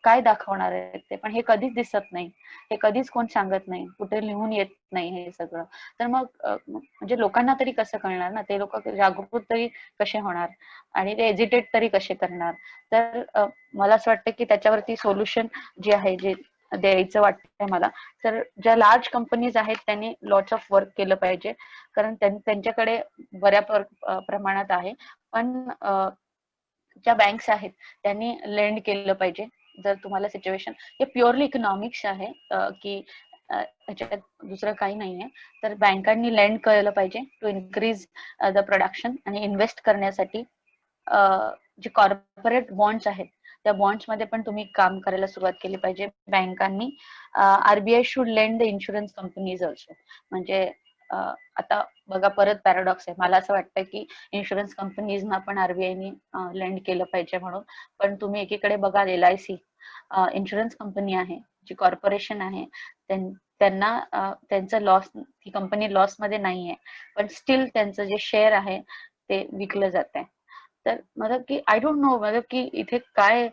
काय दाखवणार आहे ते, पण हे कधीच दिसत नाही, हे कधीच कोण सांगत नाही, कुठे लिहून येत नाही हे सगळं. तर मग म्हणजे लोकांना तरी कसं कळणार ना, ते लोक जागृत तरी कसे होणार आणि ते एजिटेट तरी कसे करणार. तर मला असं वाटतं की त्याच्यावरती सोल्युशन जे आहे, जे द्यायचं वाटतंय मला, तर ज्या लार्ज कंपनीज आहेत त्यांनी लॉट्स ऑफ वर्क केलं पाहिजे, कारण त्यांच्याकडे बऱ्या प्रमाणात आहे. पण ज्या बँक्स आहेत त्यांनी लेंड केलं पाहिजे. जर तुम्हाला सिच्युएशन, हे प्युअरली इकॉनॉमिक्स आहे की ह्याच्यात दुसरं काही नाहीये. तर बँकांनी लेंड केलं पाहिजे टू इन्क्रीज द प्रोडक्शन, आणि इन्व्हेस्ट करण्यासाठी जे कॉर्पोरेट बॉन्ड्स आहेत त्या बॉन्ड्स मध्ये पण तुम्ही काम करायला सुरुवात केली पाहिजे बँकांनी. RBI should lend the insurance companies also. म्हणजे आता बघा, परत पॅराडॉक्स आहे. मला असं वाटतं की इन्शुरन्स कंपनीजना पण आरबीआयनी लेंड केलं पाहिजे म्हणून, पण तुम्ही एकीकडे बघा LIC इन्शुरन्स कंपनी आहे, जी कॉर्पोरेशन आहे, त्यांना त्यांचं लॉस, ही कंपनी लॉस मध्ये नाहीये, पण स्टील त्यांचं जे शेअर आहे ते विकलं जात आहे. तर मतलब की आय डोंट नो मतलब की इथे काय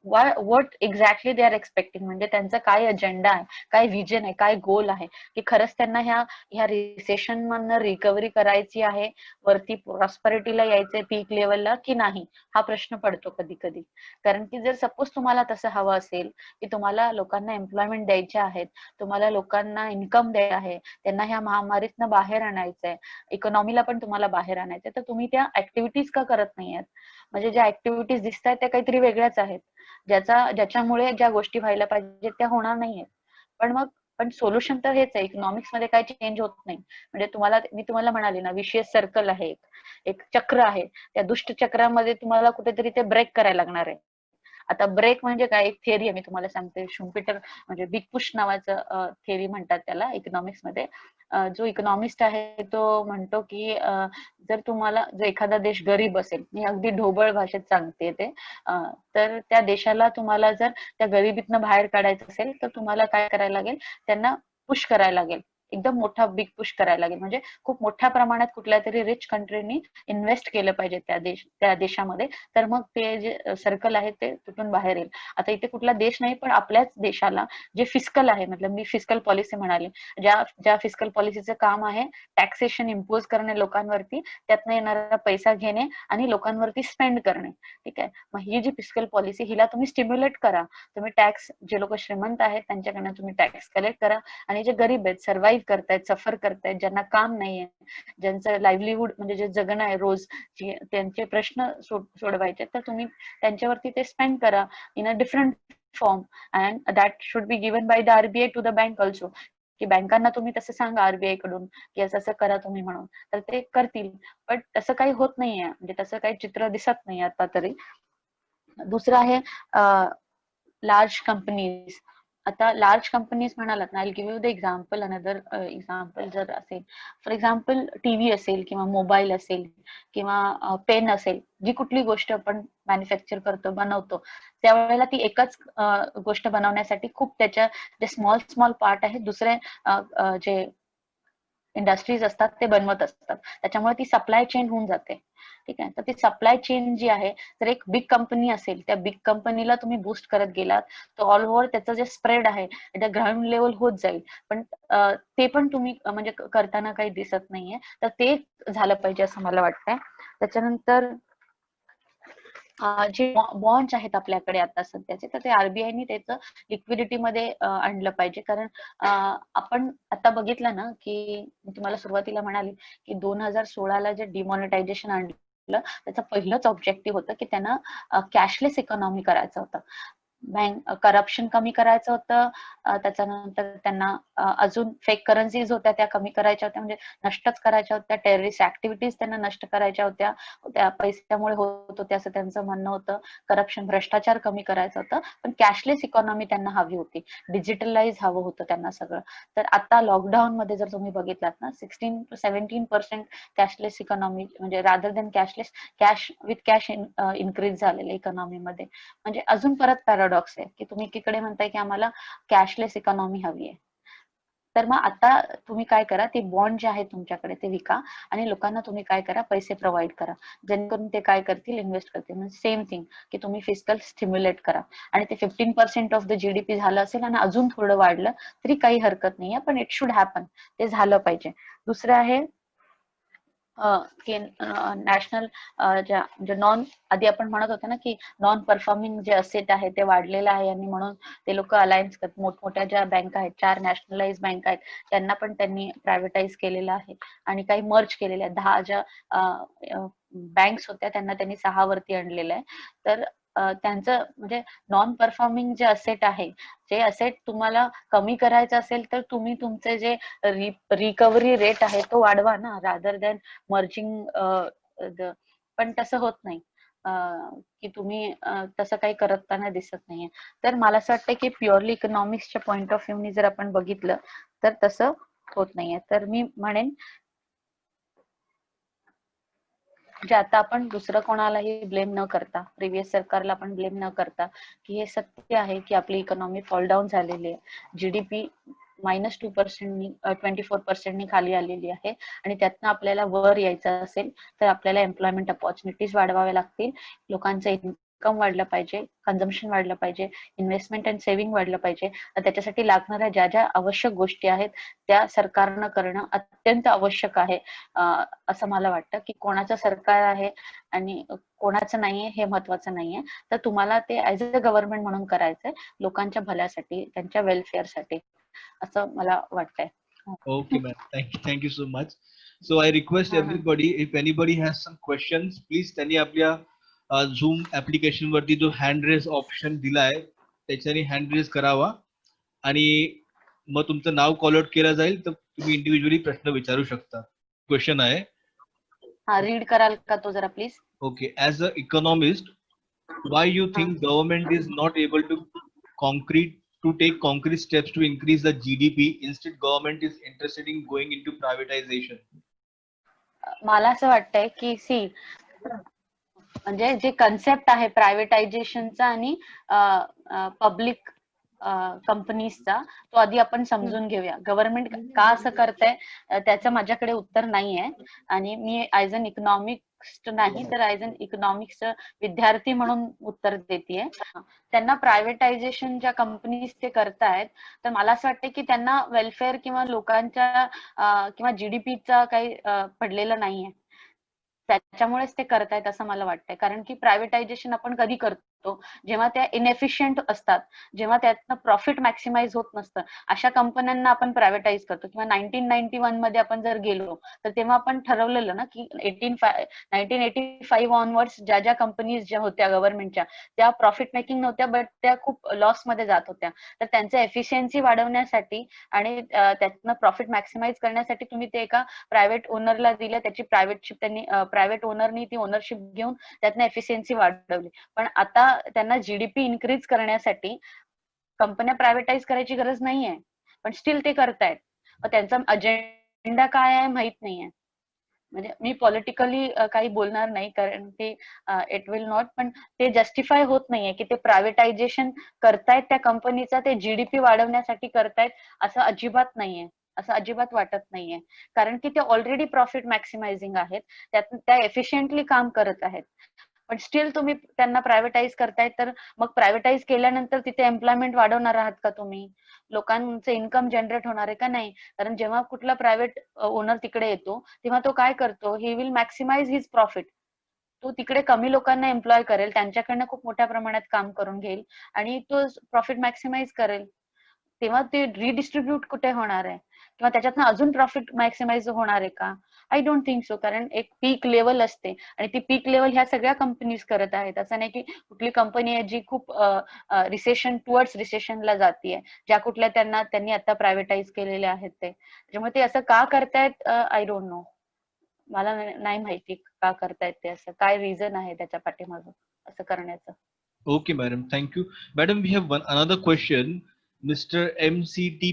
what exactly they are expecting, म्हणजे त्यांचा काय अजेंडा आहे, काय विजन आहे, काय गोल आहे, की खरंच त्यांना ह्या रिसेशन मधनं रिकव्हरी करायची आहे, वरती प्रॉस्परिटीला यायचंय पीक लेवलला की नाही, हा प्रश्न पडतो कधी कधी. कारण की जर सपोज तुम्हाला तसं हवं असेल की तुम्हाला लोकांना एम्प्लॉयमेंट द्यायचे आहेत, तुम्हाला लोकांना इन्कम द्यायचं आहे, त्यांना ह्या महामारीतनं बाहेर आणायचंय, इकॉनॉमीला पण तुम्हाला बाहेर आणायचंय, तर तुम्ही त्या ऍक्टिव्हिटीज का करत नाहीयेत? म्हणजे ज्या ऍक्टिव्हिटीज दिसत आहेत त्या काहीतरी वेगळ्याच आहेत, ज्याच्यामुळे ज्या गोष्टी व्हायला पाहिजेत त्या होणार नाहीयेत. पण सोल्युशन तर हेच आहे, इकॉनॉमिक्स मध्ये काही चेंज होत नाही. म्हणजे मी तुम्हाला म्हणाले ना, विशियस सर्कल आहे, एक चक्र आहे, त्या दुष्ट चक्रामध्ये तुम्हाला कुठेतरी ते ब्रेक करायला लागणार आहे. आता ब्रेक म्हणजे काय, एक थिअरी आहे, मी तुम्हाला सांगते. शुम्पीटर म्हणजे बिग पुश नावाचं थिअरी म्हणतात त्याला इकॉनॉमिक्स मध्ये. जो इकॉनॉमिस्ट आहे तो म्हणतो की जर एखादा देश गरीब असेल, मी अगदी ढोबळ भाषेत सांगते ते, तर त्या देशाला तुम्हाला जर त्या गरिबीतनं बाहेर काढायचं असेल तर तुम्हाला काय करायला लागेल, त्यांना पुश करायला लागेल, एकदम मोठा बिग पुश करायला लागेल. म्हणजे खूप मोठ्या प्रमाणात कुठल्या तरी रिच कंट्रीनी इन्व्हेस्ट केलं पाहिजे त्या देशामध्ये, तर मग ते जे सर्कल आहे ते तुटून बाहेर येईल. आता इथे कुठला देश नाही, पण आपल्याच देशाला जे फिस्कल आहे, मतलब मी फिस्कल पॉलिसी म्हणाले, ज्या फिस्कल पॉलिसीचं काम आहे टॅक्सेशन इम्पोज करणे लोकांवरती, त्यातनं येणारा पैसा घेणे आणि लोकांवरती स्पेंड करणे. ठीक आहे, मग ही जी फिस्कल पॉलिसी, हिला तुम्ही स्टिम्युलेट करा. तुम्ही टॅक्स, जे लोक श्रीमंत आहेत त्यांच्याकडनं तुम्ही टॅक्स कलेक्ट करा, आणि जे गरीब आहेत, सर्व्हाइव्ह करतायत, सफर करतायत, ज्यांना काम नाहीये, ज्यांचं लाईव्हलीहूड म्हणजे जे जगणं आहे रोज, त्यांचे प्रश्न सोडवायचे, तर तुम्ही त्यांच्यावरती ते स्पेंड करा in a different form, and that should be given by the RBI to the bank also. की बँकांना तुम्ही तसं सांगा आरबीआय कडून की असं असं करा तुम्ही म्हणून, तर ते करतील. पण तसं काही होत नाहीये, म्हणजे तसं काही चित्र दिसत नाही आता तरी. दुसरं आहे लार्ज कंपनीज. आता लार्ज कंपनीज म्हणालात ना, I give you the example, another example जर असेल, फॉर एक्झाम्पल टीव्ही असेल किंवा मोबाईल असेल किंवा पेन असेल, जी कुठली गोष्ट आपण मॅन्युफॅक्चर करतो, बनवतो, त्यावेळेला ती एकच गोष्ट बनवण्यासाठी खूप त्याच्या जे स्मॉल स्मॉल पार्ट आहेत, दुसरे जे इंडस्ट्रीज असतात ते बनवत असतात, त्याच्यामुळे ती सप्लाय चेन होऊन जाते. ठीक आहे, तर ती सप्लाय चेन जी आहे, जर एक बिग कंपनी असेल, त्या बिग कंपनीला तुम्ही बूस्ट करत गेलात, तर ऑल ओव्हर त्याचं जे स्प्रेड आहे त्या ग्राउंड लेवल होत जाईल. पण ते पण तुम्ही म्हणजे करताना काही दिसत नाहीये, तर ते झालं पाहिजे असं मला वाटतंय. त्याच्यानंतर जे बॉन्ड्स आहेत आपल्याकडे आता सध्याचे, तर ते आरबीआयनी त्याचं लिक्विडिटीमध्ये आणलं पाहिजे. कारण आपण आता बघितलं ना, की तुम्हाला सुरुवातीला म्हणाली की 2016ला जे डिमॉनिटायझेशन आणलं, त्याचं पहिलंच ऑब्जेक्टिव्ह होतं की त्यांना कॅशलेस इकॉनॉमी करायचं होतं, बँक करप्शन कमी करायचं होतं. त्याच्यानंतर त्यांना अजून फेक करन्सीज होत्या त्या कमी करायच्या होत्या, म्हणजे नष्टच करायच्या होत्या. टेररिस्ट ऍक्टिव्हिटीज त्यांना नष्ट करायच्या होत्या, त्या पैशामुळे होत होत्या असं त्यांचं म्हणणं होतं. करप्शन, भ्रष्टाचार कमी करायचं होतं, पण कॅशलेस इकॉनॉमी त्यांना हवी होती, डिजिटलाइज हवं होतं त्यांना सगळं. तर आता लॉकडाऊन मध्ये जर तुम्ही बघितलात ना, 16-17% कॅशलेस इकॉनॉमी, म्हणजे rather than cashless, cash with cash increase झालेलं इकॉनॉमीमध्ये. म्हणजे अजून परत पॅराडॉक्स आहे की तुम्ही एकीकडे म्हणताय की आम्हाला कॅशलेस इकॉनॉमी हवी आहे, तर मग आता तुम्ही काय करा, ते बॉन्ड जे आहेत तुमच्याकडे ते विका, आणि लोकांना तुम्ही काय करा, पैसे प्रोव्हाइड करा, जेणेकरून ते काय करतील, इन्व्हेस्ट करतील. म्हणजे सेम थिंग की तुम्ही फिस्कल स्टिम्युलेट करा, आणि ते 15% ऑफ द जीडीपी झालं असेल आणि अजून थोडं वाढलं तरी काही हरकत नाहीये, पण इट शुड हॅपन, ते झालं पाहिजे. दुसरं आहे की नॅशनल जे नॉन, आधी आपण म्हणत होतो ना की नॉन परफॉर्मिंग जे असेट आहे ते वाढलेलं आहे, आणि म्हणून ते लोक अलायन्स करतात. मोठमोठ्या ज्या बँका आहेत, 4 नॅशनलाइज बँका आहेत, त्यांना पण त्यांनी प्रायव्हेटाईज केलेलं आहे, आणि काही मर्ज केलेल्या आहेत. 10 ज्या बँक्स होत्या त्यांना त्यांनी 6 वरती आणलेलं आहे. तर त्यांचं म्हणजे नॉन परफॉर्मिंग जे असेट आहे, जे असेट तुम्हाला कमी करायचं असेल, तर तुम्ही तुमचे जे रिकव्हरी रेट आहे तो वाढवा ना, रादर दॅन मर्जिंग. पण तसं होत नाही, की तुम्ही तसं काही करताना दिसत नाहीये. तर मला असं वाटतं की प्युअरली इकॉनॉमिक्सच्या पॉइंट ऑफ व्ह्यूनी जर आपण बघितलं तर तसं होत नाहीये. तर मी म्हणेन म्हणजे आता आपण दुसरं कोणालाही ब्लेम न करता, प्रिव्हियस सरकारला पण ब्लेम न करता, की हे सत्य आहे की आपली इकॉनॉमी फॉल डाऊन झालेली आहे, जीडीपी -2%नी 24%नी खाली आलेली आहे आणि त्यातनं आपल्याला वर यायचं असेल तर आपल्याला एम्प्लॉयमेंट अपॉर्च्युनिटीज वाढवाव्या लागतील, लोकांचं इन्कम वाढलं पाहिजे, कन्झम्पशन वाढलं पाहिजे, इन्व्हेस्टमेंट अँड सेव्हिंग वाढलं पाहिजे. त्याच्यासाठी लागणाऱ्या ज्या ज्या आवश्यक गोष्टी आहेत त्या सरकारनं करणं अत्यंत आवश्यक आहे. असं मला वाटतं की कोणाचं सरकार आहे आणि कोणाचं नाहीये हे महत्वाचं नाहीये. तर तुम्हाला ते ऍज अ गव्हर्नमेंट म्हणून करायचंय, लोकांच्या भल्यासाठी, त्यांच्या वेलफेअरसाठी, असं मला वाटतंय. Okay, ma'am. Thank you so much. So I request everybody, if anybody has some questions, please त्यांनी आपल्या Zoom application वरती जो hand raise option दिलाय त्याच्याने hand raise करावा आणि मग तुमचं नाव कॉल आउट केलं जाईल तर तुम्ही इंडिव्हिज्युअली प्रश्न विचारू शकता. क्वेश्चन आहे. हा, रीड कराल का तो जरा please? Okay, as an economist, why you think government is not able to take concrete steps to increase the GDP? Instead, government is interested in going into privatization. मला असं वाटतंय की म्हणजे जे कन्सेप्ट आहे प्रायव्हेटायझेशनचा आणि पब्लिक कंपनीजचा, तो आधी आपण समजून घेऊया. गव्हर्नमेंट का असं करतंय त्याचं माझ्याकडे उत्तर नाहीये आणि मी ऍज अन इकॉनॉमिक्स नाही तर ऍज अन इकॉनॉमिक्स विद्यार्थी म्हणून उत्तर देतेय. त्यांना प्रायव्हेटायझेशन ज्या कंपनीज ते करतायत तर मला असं वाटतं की त्यांना वेलफेअर किंवा लोकांच्या किंवा जीडीपीचा काही पडलेलं नाहीये, त्याच्यामुळेच ते करतायत असं मला वाटतंय. कारण की प्रायव्हेटायझेशन आपण कधी करतो, जेव्हा त्या इनएफिशियंट असतात, जेव्हा त्यातनं प्रॉफिट मॅक्सिमाइज होत नसतं, अशा कंपन्यांना आपण प्रायव्हेटाईज करतो. किंवा 1991 मध्ये आपण जर गेलो तर तेव्हा आपण ठरवलेलं ना की 1985 ऑनवर्ड्स ज्या ज्या कंपनीज ज्या होत्या गव्हर्नमेंटच्या त्या प्रॉफिट मेकिंग नव्हत्या, बट त्या खूप लॉस मध्ये जात होत्या. तर त्यांचं एफिशियन्सी वाढवण्यासाठी आणि त्यातनं प्रॉफिट मॅक्सिमाइज करण्यासाठी तुम्ही ते एका प्रायव्हेट ओनरला दिलं, त्याची प्रायव्हेटशिप त्यांनी प्रायव्हेट ओनरनी ती ओनरशिप घेऊन त्यातनं एफिशियन्सी वाढवली. पण आता त्यांना जीडीपी इन्क्रीज करण्यासाठी कंपन्या प्रायव्हेटाईज करायची गरज नाहीये, पण स्टील ते करतायत. त्यांचा अजेंडा काय आहे माहित नाहीये. म्हणजे मी पॉलिटिकली काही बोलणार नाही कारण ते इट विल नॉट, पण ते जस्टिफाय होत नाहीये की ते प्रायव्हेटायझेशन करतायत त्या कंपनीचा, ते जीडीपी वाढवण्यासाठी करतायत असं अजिबात नाहीये, असं अजिबात वाटत नाहीये. कारण की ते ऑलरेडी प्रॉफिट मॅक्सिमायझिंग आहेत, त्या एफिशियंटली काम करत आहेत. पण स्टील तुम्ही त्यांना प्रायव्हेटाईज करताय, तर मग प्रायव्हेटाईज केल्यानंतर तिथे एम्प्लॉयमेंट वाढवणार आहात का तुम्ही? लोकांचं इन्कम जनरेट होणार आहे का नाही? कारण जेव्हा कुठला प्रायव्हेट ओनर तिकडे येतो तेव्हा तो काय करतो, he will maximise his profit. तो तिकडे कमी लोकांना एम्प्लॉय करेल, त्यांच्याकडनं खूप मोठ्या प्रमाणात काम करून घेईल आणि तो प्रॉफिट मॅक्सिमाइज करेल. तेव्हा ते रिडिस्ट्रीब्यूट कुठे होणार आहे किंवा त्याच्यातनं अजून प्रॉफिट मॅक्सिमाइज होणार आहे का? I don't think so. कारण एक पीक लेवल असते आणि ती पीक लेवल ह्या सगळ्या कंपनीज करत आहेत. असं नाही की कुठली कंपनी आहे जी खूप रिसेशन टुवर्ड्स रिसेशनला जातीये, ज्या कुठल्या त्यांनी आता प्रायव्हेटाईज केलेल्या आहेत ते. त्याच्यामुळे ते असं का करतायत आय डोंट नो. मला नाही माहिती का करतायत ते असं, काय रिझन आहे त्याच्या पाठीमागं असं करण्याचं. Okay, madam. Thank you. Madam, we have another question. Mr. MCT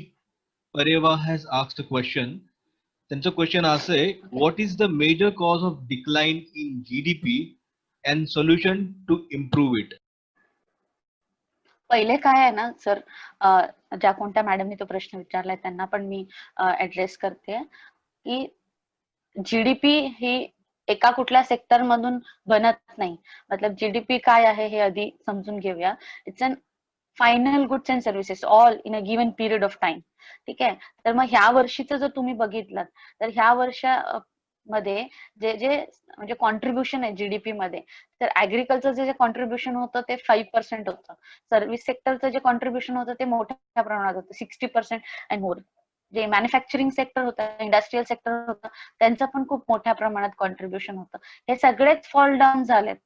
Pareva has asked a question. त्यांचं क्वेश्चन असं आहे, what is the major cause of decline in GDP and solution to improve it? पहिले काय आहे ना सर, ज्या कोणत्या मॅडमनी तो प्रश्न विचारलाय त्यांना पण मी ऍड्रेस करते की जीडीपी ही एका कुठल्या सेक्टर मधून बनत नाही. मतलब जीडीपी काय आहे हे आधी समजून घेऊया. It's an final goods and services all in a given period of time. ठीक आहे. तर मग ह्या वर्षीचं जर तुम्ही बघितलं तर ह्या वर्षामध्ये जे जे म्हणजे कॉन्ट्रीब्युशन आहे जीडीपी मध्ये, तर ऍग्रिकल्चरचं जे कॉन्ट्रीब्युशन होतं ते 5% होतं. सर्व्हिस सेक्टरचं जे कॉन्ट्रीब्युशन होतं ते मोठ्या प्रमाणात होतं, 60% अँड मोर. जे मॅन्युफॅक्चरिंग सेक्टर होतं, इंडस्ट्रियल सेक्टर होतं, त्यांचं पण खूप मोठ्या प्रमाणात कॉन्ट्रीब्युशन होतं. हे सगळेच फॉल डाऊन झालेत.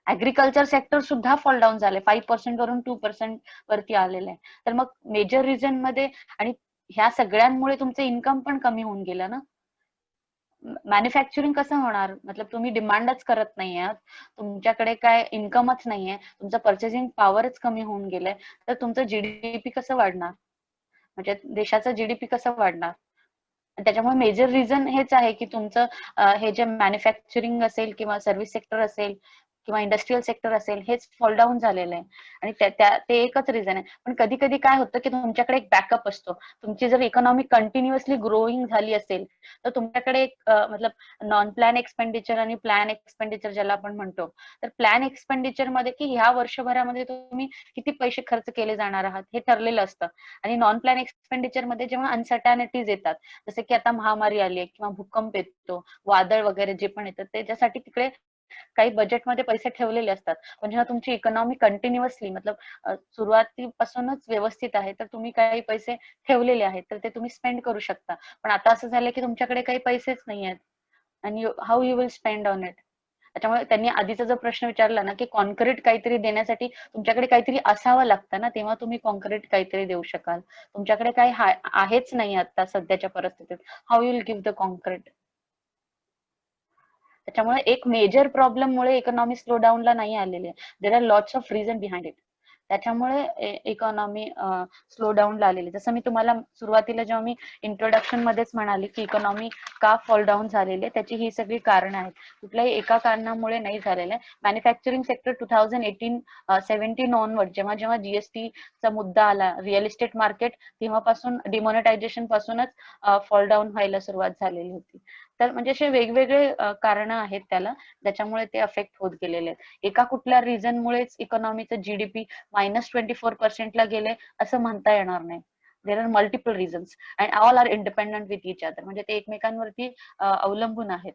ऍग्रिकल्चर सेक्टर सुद्धा फॉल डाऊन झाले, 5% वरून 2% वरती आलेलं आहे. तर मग मेजर रिझन मध्ये आणि ह्या सगळ्यांमुळे तुमचं इन्कम पण कमी होऊन गेलं ना. मॅन्युफॅक्चरिंग कसं होणार? मतलब तुम्ही डिमांडच करत नाही आहात, तुमच्याकडे काय इन्कमच नाहीये, तुमचं परचेसिंग पॉवरच कमी होऊन गेलंय, तर तुमचं जीडीपी कसं वाढणार? म्हणजे देशाचं जीडीपी कसं वाढणार? त्याच्यामुळे मेजर रिझन हेच आहे की तुमचं हे जे मॅन्युफॅक्चरिंग असेल किंवा सर्व्हिस सेक्टर असेल किंवा इंडस्ट्रीयल सेक्टर असेल हेच फॉल डाऊन झालेलं आहे. आणि ते एकच रिझन आहे. पण कधी कधी काय होतं की तुमच्याकडे एक बॅकअप असतो. तुमची जर इकॉनॉमी कंटिन्युअसली ग्रोईंग झाली असेल तर तुमच्याकडे एक मतलब नॉन प्लॅन एक्सपेंडिचर आणि प्लॅन एक्सपेंडिचर ज्याला आपण म्हणतो, तर प्लॅन एक्सपेंडिचर मध्ये की ह्या वर्षभरामध्ये तुम्ही किती पैसे खर्च केले जाणार आहात हे ठरलेलं असतं. आणि नॉन प्लॅन एक्सपेंडिचर मध्ये जेव्हा अनसर्टॅनिटीज येतात, जसे की आता महामारी आली आहे किंवा भूकंप येतो, वादळ वगैरे जे पण येतं, त्याच्यासाठी तिकडे काही बजेटमध्ये पैसे ठेवलेले असतात. पण जेव्हा तुमची इकॉनॉमी कंटिन्युअसली मतलब सुरुवातीपासूनच व्यवस्थित आहे, तर तुम्ही काही पैसे ठेवलेले आहेत तर ते तुम्ही स्पेंड करू शकता. पण आता असं झालं की तुमच्याकडे काही पैसेच नाही आहेत आणि how you will spend on it. त्याच्यामुळे त्यांनी आधीचा जो प्रश्न विचारला ना की कॉन्क्रीट काहीतरी देण्यासाठी तुमच्याकडे काहीतरी असावं लागतं ना, तेव्हा तुम्ही कॉन्क्रीट काहीतरी देऊ शकाल. तुमच्याकडे काही आहेच नाही आता सध्याच्या परिस्थितीत. How you will give the concrete. त्याच्यामुळे एक मेजर प्रॉब्लेम मुळे इकॉनॉमी स्लो डाऊनला नाही आलेली आहे. There are lots of reason behind it. त्याच्यामुळे इकॉनॉमी स्लो डाऊनला आलेली. जसं मी तुम्हाला सुरुवातीला जेव्हा मी इंट्रोडक्शन मध्येच म्हणाले की इकॉनॉमी का फॉल डाऊन झालेली आहे, त्याची ही सगळी कारणं आहेत. कुठल्याही एका कारणामुळे नाही झालेलं आहे. मॅन्युफॅक्चरिंग सेक्टर 2018-17 ऑनवर्ड जेव्हा जेव्हा जीएसटीचा मुद्दा आला, रिअल इस्टेट मार्केट तेव्हापासून डिमॉनिटायझेशन पासूनच फॉल डाऊन व्हायला सुरुवात झालेली होती. तर म्हणजे असे वेगवेगळे कारणं आहेत त्याला, ज्याच्यामुळे ते अफेक्ट होत गेलेले आहेत. एका कुठल्या रिझनमुळेच इकॉनॉमीचं जीडीपी -24% ला गेले असं म्हणता येणार नाही. There are multiple reasons and all are independent with each other. म्हणजे ते एकमेकांवरती अवलंबून आहेत.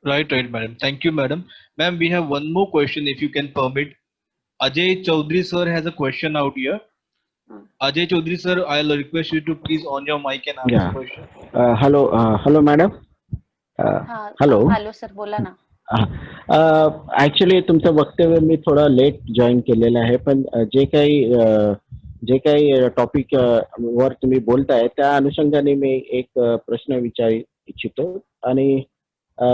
Right, madam. Thank you, madam. Ma'am, we have one more question, if you can permit. Ajay Chaudhary sir has a question out here. Ajay Chaudhary sir, I'll request you to please on your mic and ask the question. Hello madam. हा हॅलो. हॅलो सर, बोला ना. ऍक्च्युली तुमचं वक्तव्य मी थोडं लेट जॉईन केलेलं आहे, पण जे काही टॉपिक वर तुम्ही बोलताय त्या अनुषंगाने मी एक प्रश्न विचारू इच्छितो. आणि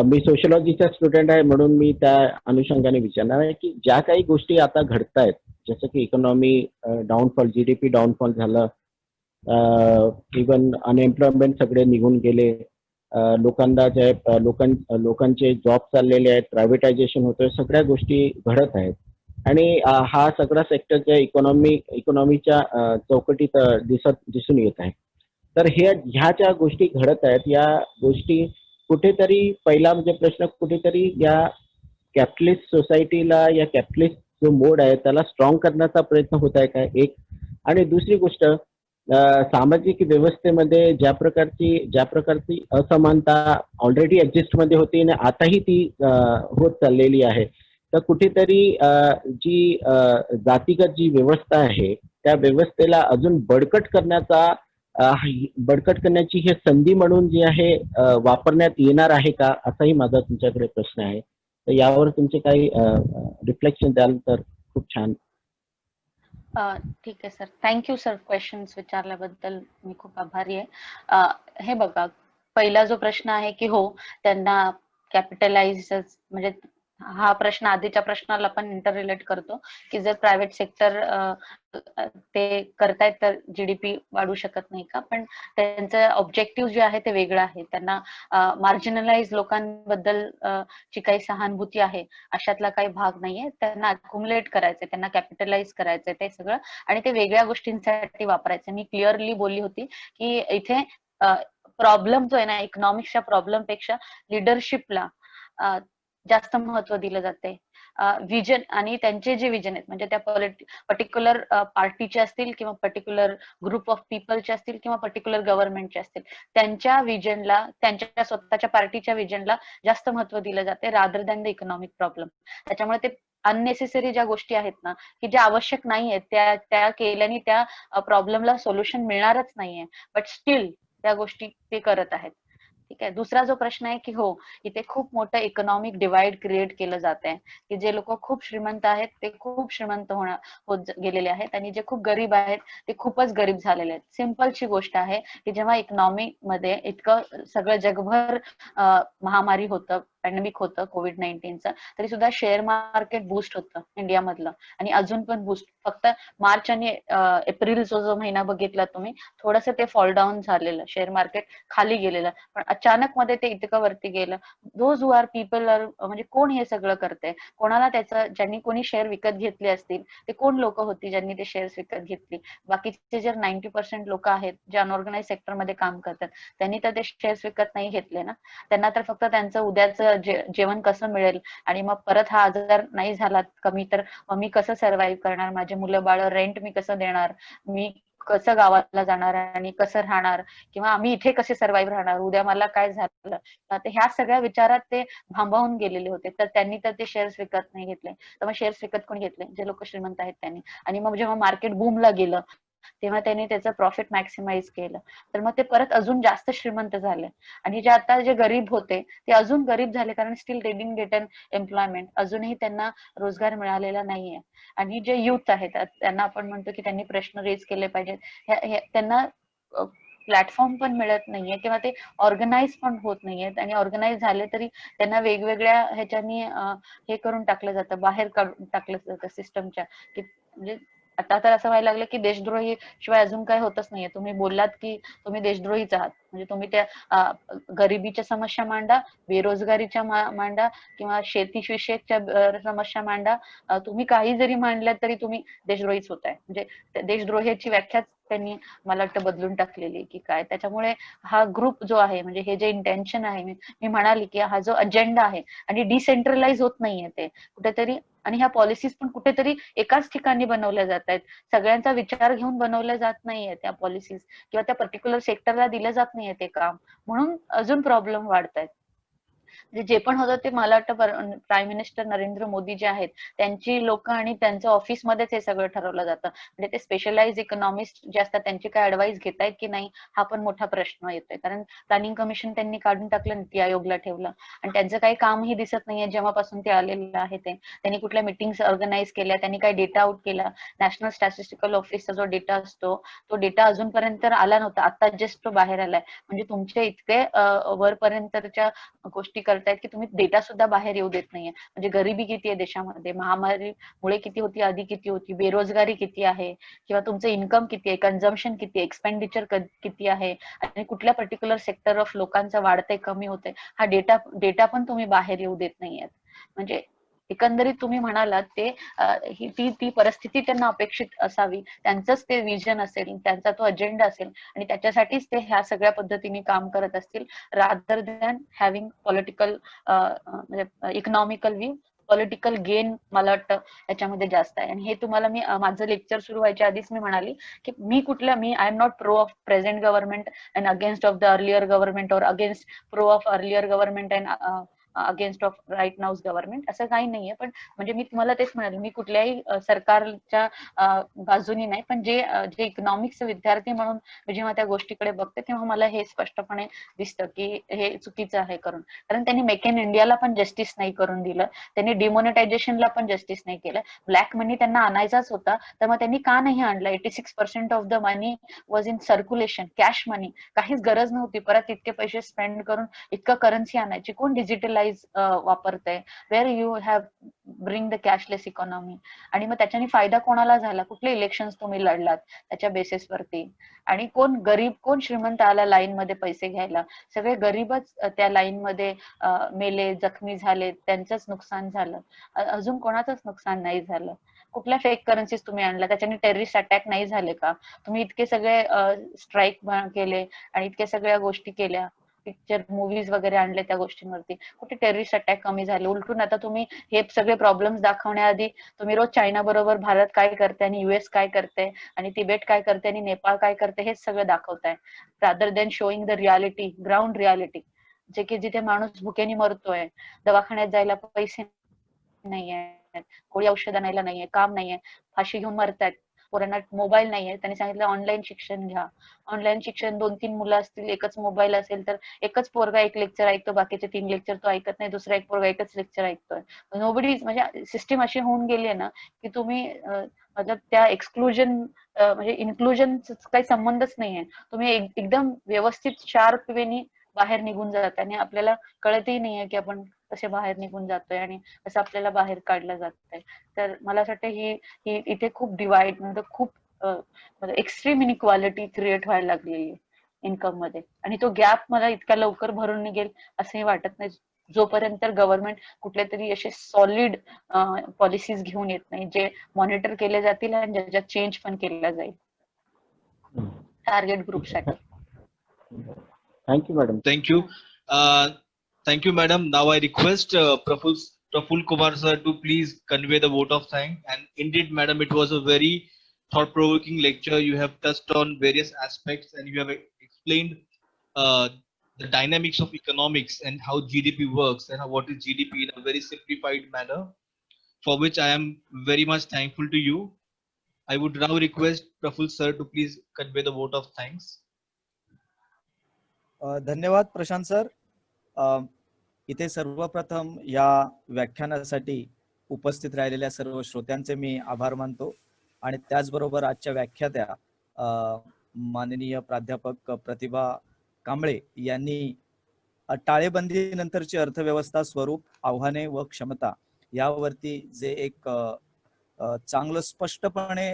मी सोशिओलॉजीचा स्टुडंट आहे म्हणून मी त्या अनुषंगाने विचारणार आहे की ज्या काही गोष्टी आता घडतायत, जसं की इकॉनॉमी डाऊनफॉल, जीडीपी डाऊनफॉल झालं, इवन अनएम्प्लॉयमेंट सगळे निघून गेले, लोकांना जे लोकांचे जॉब चाललेले आहेत, प्रायव्हेटायझेशन होतोय, सगळ्या गोष्टी घडत आहेत. आणि हा सगळा सेक्टर ज्या इकॉनॉमीच्या चौकटीत दिसून येत आहे. तर ह्या ज्या गोष्टी घडत आहेत, या गोष्टी कुठेतरी, पहिला म्हणजे प्रश्न, कुठेतरी या कॅपिटलिस्ट सोसायटीला, या कॅपिटलिस्ट जो मोड आहे त्याला स्ट्रॉंग करण्याचा प्रयत्न होत आहे का, एक. आणि दुसरी गोष्ट, सामाजिक व्यवस्थेमध्ये ज्या प्रकारची असमानता ऑलरेडी एक्झिस्ट मध्ये होती आणि आताही ती होत चाललेली आहे, तर कुठेतरी जी जातीगत जी व्यवस्था आहे त्या व्यवस्थेला अजून बळकट करण्याची हे संधी म्हणून जी आहे वापरण्यात येणार आहे का, असाही माझा तुमच्याकडे प्रश्न आहे. तर यावर तुमचे काही रिफ्लेक्शन द्याल तर खूप छान. ठीक आहे सर, थँक्यू सर. क्वेश्चन्स विचारल्याबद्दल मी खूप आभारी आहे. हे बघा, पहिला जो प्रश्न आहे की हो, त्यांना कॅपिटलाइज, म्हणजे हा प्रश्न आधीच्या प्रश्नाला पण इंटर रिलेट करतो की जर प्रायव्हेट सेक्टर ते करतायत तर जीडीपी वाढू शकत नाही का. पण त्यांचं ऑब्जेक्टिव्ह जे आहे ते वेगळं आहे. त्यांना मार्जिनलाइज लोकांबद्दल जी काही सहानुभूती आहे अशातला काही भाग नाहीये. त्यांना अक्युमुलेट करायचंय, त्यांना कॅपिटलाइज करायचंय ते सगळं, आणि ते वेगळ्या गोष्टींसाठी वापरायचं. मी क्लिअरली बोलली होती की इथे प्रॉब्लेम जो आहे ना, इकॉनॉमिक्सच्या प्रॉब्लेम पेक्षा लिडरशिपला जास्त महत्व दिलं जाते. विजन आणि त्यांचे जे विजन आहेत, म्हणजे त्या पर्टिक्युलर पार्टीचे असतील किंवा पर्टिक्युलर ग्रुप ऑफ पीपलचे असतील किंवा पर्टिक्युलर गव्हर्नमेंटचे असतील, त्यांच्या विजनला, त्यांच्या स्वतःच्या पार्टीच्या विजनला जास्त महत्व दिलं जाते rather than the economic problem. त्याच्यामुळे ते अननेसेसरी ज्या गोष्टी आहेत ना, की ज्या आवश्यक नाहीयेत, त्या केल्याने त्या प्रॉब्लेमला सोल्युशन मिळणारच नाहीये, बट स्टील त्या गोष्टी ते करत आहेत. ठीक आहे. दुसरा जो प्रश्न आहे की हो, इथे खूप मोठं इकॉनॉमिक डिवाइड क्रिएट केलं जात आहे की जे लोक खूप श्रीमंत आहेत ते खूप श्रीमंत होत गेलेले आहेत आणि जे खूप गरीब आहेत ते खूपच गरीब झालेले आहेत. सिंपलची गोष्ट आहे की जेव्हा इकॉनॉमी मध्ये इतकं सगळं जगभर महामारी होतं, पॅन्डेमिक होतं कोविड 19चं, तरी सुद्धा शेअर मार्केट बूस्ट होतं इंडियामधलं, आणि अजून पण बूस्ट. फक्त मार्च आणि एप्रिल जो महिना बघितला तुम्ही, थोडंसं ते फॉल डाऊन झालेलं, शेअर मार्केट खाली गेलेलं, पण अचानक मध्ये ते इतकं वरती गेलं. Those who are people are, म्हणजे कोण हे सगळं करते, कोणाला त्याचं, ज्यांनी कोणी शेअर विकत घेतले असतील ते कोण लोक होती ज्यांनी ते शेअर्स विकत घेतली. बाकीचे जे 90% लोक आहेत जे अनऑर्गनाइज सेक्टरमध्ये काम करतात, त्यांनी तर ते शेअर्स विकत नाही घेतले ना. त्यांना तर फक्त त्यांचं उद्याचं जेवण कसं मिळेल, आणि मग परत हा आजार नाही झाला कमी तर मग मी कसं सर्व्हाइव्ह करणार, माझे मुलं बाळ रेंट मी कसं देणार, मी कसं गावाला जाणार आणि कसं राहणार, किंवा आम्ही इथे कसे सर्व्हाइव्ह राहणार, उद्या मला काय झालं. तर ह्या सगळ्या विचारात ते भांबावून गेलेले होते. तर त्यांनी तर ते शेअर्स विकत नाही घेतले. तर मग शेअर्स विकत कोणी घेतले, जे लोक श्रीमंत आहेत त्यांनी. आणि मग जेव्हा मार्केट बूमला गेलं तेव्हा त्यांनी त्याचं प्रॉफिट मॅक्सिमाइज केलं, तर मग ते परत अजून जास्त श्रीमंत झाले. आणि जे आता जे गरीब होते ते अजून गरीब झाले, कारण steel they didn't get an employment, अजूनही त्यांना रोजगार मिळालेला नाहीये. आणि जे युथ आहेत त्यांना आपण म्हणतो की त्यांनी प्रश्न रेज केले पाहिजेत, त्यांना प्लॅटफॉर्म पण मिळत नाहीये, किंवा ते ऑर्गनाइज पण होत नाहीयेत. आणि ऑर्गनाइज झाले तरी त्यांना वेगवेगळ्या ह्याच्यानी हे करून टाकलं जातं, बाहेर काढून टाकलं जातं सिस्टमच्या. की म्हणजे आता तर असं व्हायला लागलं की देशद्रोही शिवाय अजून काय होतच नाहीये. तुम्ही बोललात की तुम्ही देशद्रोहीच आहात, म्हणजे तुम्ही त्या गरिबीच्या समस्या मांडा, बेरोजगारीच्या मांडा, किंवा शेतीविषयकच्या समस्या मांडा, तुम्ही काही जरी मांडल्यात तरी तुम्ही देशद्रोहीच होताय. म्हणजे देशद्रोहाची व्याख्याच त्यांनी मला वाटतं बदलून टाकलेली की काय. त्याच्यामुळे हा ग्रुप जो आहे, म्हणजे हे जे इंटेन्शन आहे, मी म्हणाली की हा जो अजेंडा आहे, आणि डिसेंट्रलाइज होत नाहीये ते कुठेतरी, आणि ह्या पॉलिसीज पण कुठेतरी एकाच ठिकाणी बनवल्या जात आहेत, सगळ्यांचा विचार घेऊन बनवल्या जात नाहीये त्या पॉलिसीज, किंवा त्या पर्टिक्युलर सेक्टरला दिलं जात नाहीये ते काम, म्हणून अजून प्रॉब्लेम वाढतायत. म्हणजे जे पण होतं ते मला वाटतं प्राईम मिनिस्टर नरेंद्र मोदी जे आहेत त्यांची लोक आणि त्यांच्या ऑफिसमध्येच हे सगळं ठरवलं जातं. म्हणजे ते स्पेशलाइज इकॉनॉमिस्ट जे असतात त्यांची काय ऍडवाइस घेतायत की नाही, हा पण मोठा प्रश्न येतोय. कारण प्लॅनिंग कमिशन त्यांनी काढून टाकलं, नीती आयोगला ठेवलं, आणि त्यांचं काही कामही दिसत नाहीये जेव्हापासून ते आलेलं आहे. त्यांनी कुठल्या मिटिंग्स ऑर्गनाईज केल्या, त्यांनी काही डेटा आउट केला. नॅशनल स्टॅटिस्टिकल ऑफिसचा जो डेटा असतो तो डेटा अजूनपर्यंत आला नव्हता, आता जस्ट तो बाहेर आलाय. म्हणजे तुमचे इतके वरपर्यंतच्या गोष्टी करतायत की तुम्ही डेटा सुद्धा बाहेर येऊ देत नाहीये. म्हणजे गरिबी किती आहे देशामध्ये, महामारीमुळे किती होती, आधी किती होती, बेरोजगारी किती आहे, किंवा तुमचं इन्कम किती आहे, कन्झम्पशन किती आहे, एक्सपेंडिचर किती आहे, आणि कुठल्या पर्टिक्युलर सेक्टर ऑफ लोकांचं वाढतंय कमी होतंय, हा डेटा पण तुम्ही बाहेर येऊ देत नाहीयेत. म्हणजे एकंदरीत तुम्ही म्हणालात ते ती परिस्थिती त्यांना अपेक्षित असावी, त्यांचंच ते विजन असेल, त्यांचा तो अजेंडा असेल, आणि त्याच्यासाठीच ते ह्या सगळ्या पद्धतीने काम करत असतील, रादर दॅन हॅव्हिंग पॉलिटिकल म्हणजे इकॉनॉमिकल व्ह्यू. पॉलिटिकल गेन मला वाटतं याच्यामध्ये जास्त आहे. आणि हे तुम्हाला मी माझं लेक्चर सुरू व्हायच्या आधीच मी म्हणाली की मी I am not pro of present government and against of the earlier government, और against pro of earlier government and against of right now's government, असं काही नाहीये. पण म्हणजे मी तुम्हाला तेच म्हणाले, मी कुठल्याही सरकारच्या बाजूनी नाही, पण जे इकॉनॉमिक्स विद्यार्थी म्हणून जेव्हा त्या गोष्टीकडे बघते तेव्हा मला हे स्पष्टपणे दिसतं की हे चुकीचं आहे करून. कारण त्यांनी मेक इन इंडियाला पण जस्टिस नाही करून दिलं, त्यांनी डिमॉनिटायझेशनला पण जस्टिस नाही केलं. ब्लॅक मनी त्यांना आणायचाच होता, तर मग त्यांनी का नाही आणलं? 86% of the money was in circulation, cash money. काहीच गरज नव्हती परत इतके पैसे स्पेंड करून इतकं करन्सी आणायची. कोण डिजिटलाइज वापरतंय? Where you have bring the cashless economy. आणि मग त्याच्याने फायदा कोणाला झाला? कुठले इलेक्शन्स तुम्ही लढलात त्याच्या बेसिसवरती? आणि कोण गरीब कोण श्रीमंत आला लाईन मध्ये पैसे घ्यायला? सगळे गरीबच त्या लाईन मध्ये मेले, जखमी झाले, त्यांचंच नुकसान झालं. अजून कोणाचंच नुकसान नाही झालं. कुठल्या फेक करन्सीज तुम्ही आणल्या? त्याच्याने टेररिस्ट अटॅक नाही झाले का? तुम्ही इतके सगळे स्ट्राईक केले आणि इतक्या सगळ्या गोष्टी केल्या, पिक्चर मूवीज वगैरे आणले त्या गोष्टींवरती, कुठे टेररिस्ट अटॅक कमी झाले? उलटून आता तुम्ही हे सगळे प्रॉब्लेम्स दाखवण्याआधी तुम्ही रोज चायना बरोबर भारत काय करते आणि युएस काय करते आणि तिबेट काय करते आणि नेपाळ काय करते हेच सगळं दाखवताय, rather than showing the reality, ground reality. जे की जिथे माणूस भुकेने मरतोय, दवाखान्यात जायला पैसे नाहीये, गोळी औषध आणायला नाहीये, काम नाहीये, फाशी घेऊन मरतायत, पोरांना मोबाईल नाहीये. त्यांनी सांगितलं ऑनलाईन शिक्षण घ्या. ऑनलाईन शिक्षण, 2-3 मुलं असतील, एकच मोबाईल असेल तर एकच पोरगा एक लेक्चर ऐकतो, बाकीचे 3 लेक्चर तो ऐकत नाही, दुसरा एक पोरगा एकच लेक्चर ऐकतोय. नोबडी, म्हणजे सिस्टीम अशी होऊन गेली आहे ना की तुम्ही मतलब त्या एक्सक्लुजन म्हणजे इन्क्लुजन काही संबंधच नाहीये. तुम्ही एकदम व्यवस्थित शार्प वेनी बाहेर निघून जात आणि आपल्याला कळतही नाहीये की आपण कसे बाहेर निघून जातोय आणि कसं आपल्याला बाहेर काढलं जातंय. तर मला असं वाटतं ही इथे खूप डिवाइड म्हणजे खूप एक्स्ट्रीम इनइक्वालिटी क्रिएट व्हायला लागलेली आहे इन्कम मध्ये, आणि तो गॅप मला इतक्या लवकर भरून निघेल असंही वाटत नाही, जोपर्यंत गव्हर्नमेंट कुठले तरी असे सॉलिड पॉलिसीज घेऊन येत नाही जे मॉनिटर केले जातील आणि ज्याच्यात चेंज पण केला जाईल टार्गेट ग्रुपसाठी. Thank you madam. Thank you. Thank you, madam. Now I request Praful Kumar sir to please convey the vote of thanks. And indeed, madam, it was a very thought-provoking lecture. You have touched on various aspects and you have explained uh, the dynamics of economics and how GDP works and what is GDP in a very simplified manner, for which I am very much thankful to you. I would now request Praful sir to please convey the vote of thanks. धन्यवाद प्रशांत सर. इथे सर्वप्रथम या व्याख्यानासाठी उपस्थित राहिलेल्या सर्व श्रोत्यांचे मी आभार मानतो आणि त्याचबरोबर आजच्या व्याख्यात्या माननीय प्राध्यापक प्रतिभा कांबळे यांनी टाळेबंदीनंतरची अर्थव्यवस्था, स्वरूप, आव्हाने व क्षमता यावरती जे एक चांगलं स्पष्टपणे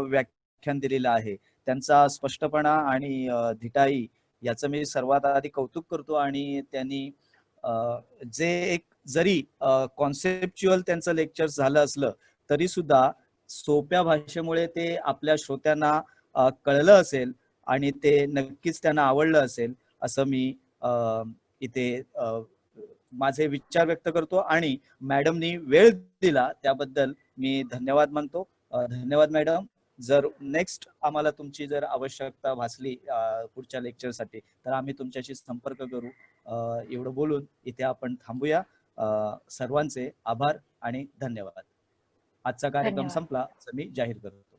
व्याख्यान दिलेलं आहे, त्यांचा स्पष्टपणा आणि धिटाई याचं मी सर्वात आधी कौतुक करतो. आणि त्यांनी जे एक जरी कॉन्सेप्च्युअल त्यांचं लेक्चर झालं असलं तरी सुद्धा सोप्या भाषेमुळे ते आपल्या श्रोत्यांना कळलं असेल आणि ते नक्कीच त्यांना आवडलं असेल असं मी इथे माझे विचार व्यक्त करतो. आणि मॅडमनी वेळ दिला त्याबद्दल मी धन्यवाद मानतो. धन्यवाद मॅडम. जर नेक्स्ट आम्हाला तुमची जर आवश्यकता भासली पुढच्या लेक्चरसाठी तर आम्ही तुमच्याशी संपर्क करू. एवढं बोलून इथे आपण थांबूया. सर्वांचे आभार आणि धन्यवाद. आजचा कार्यक्रम धन्यवाद. संपला असं मी जाहीर करतो.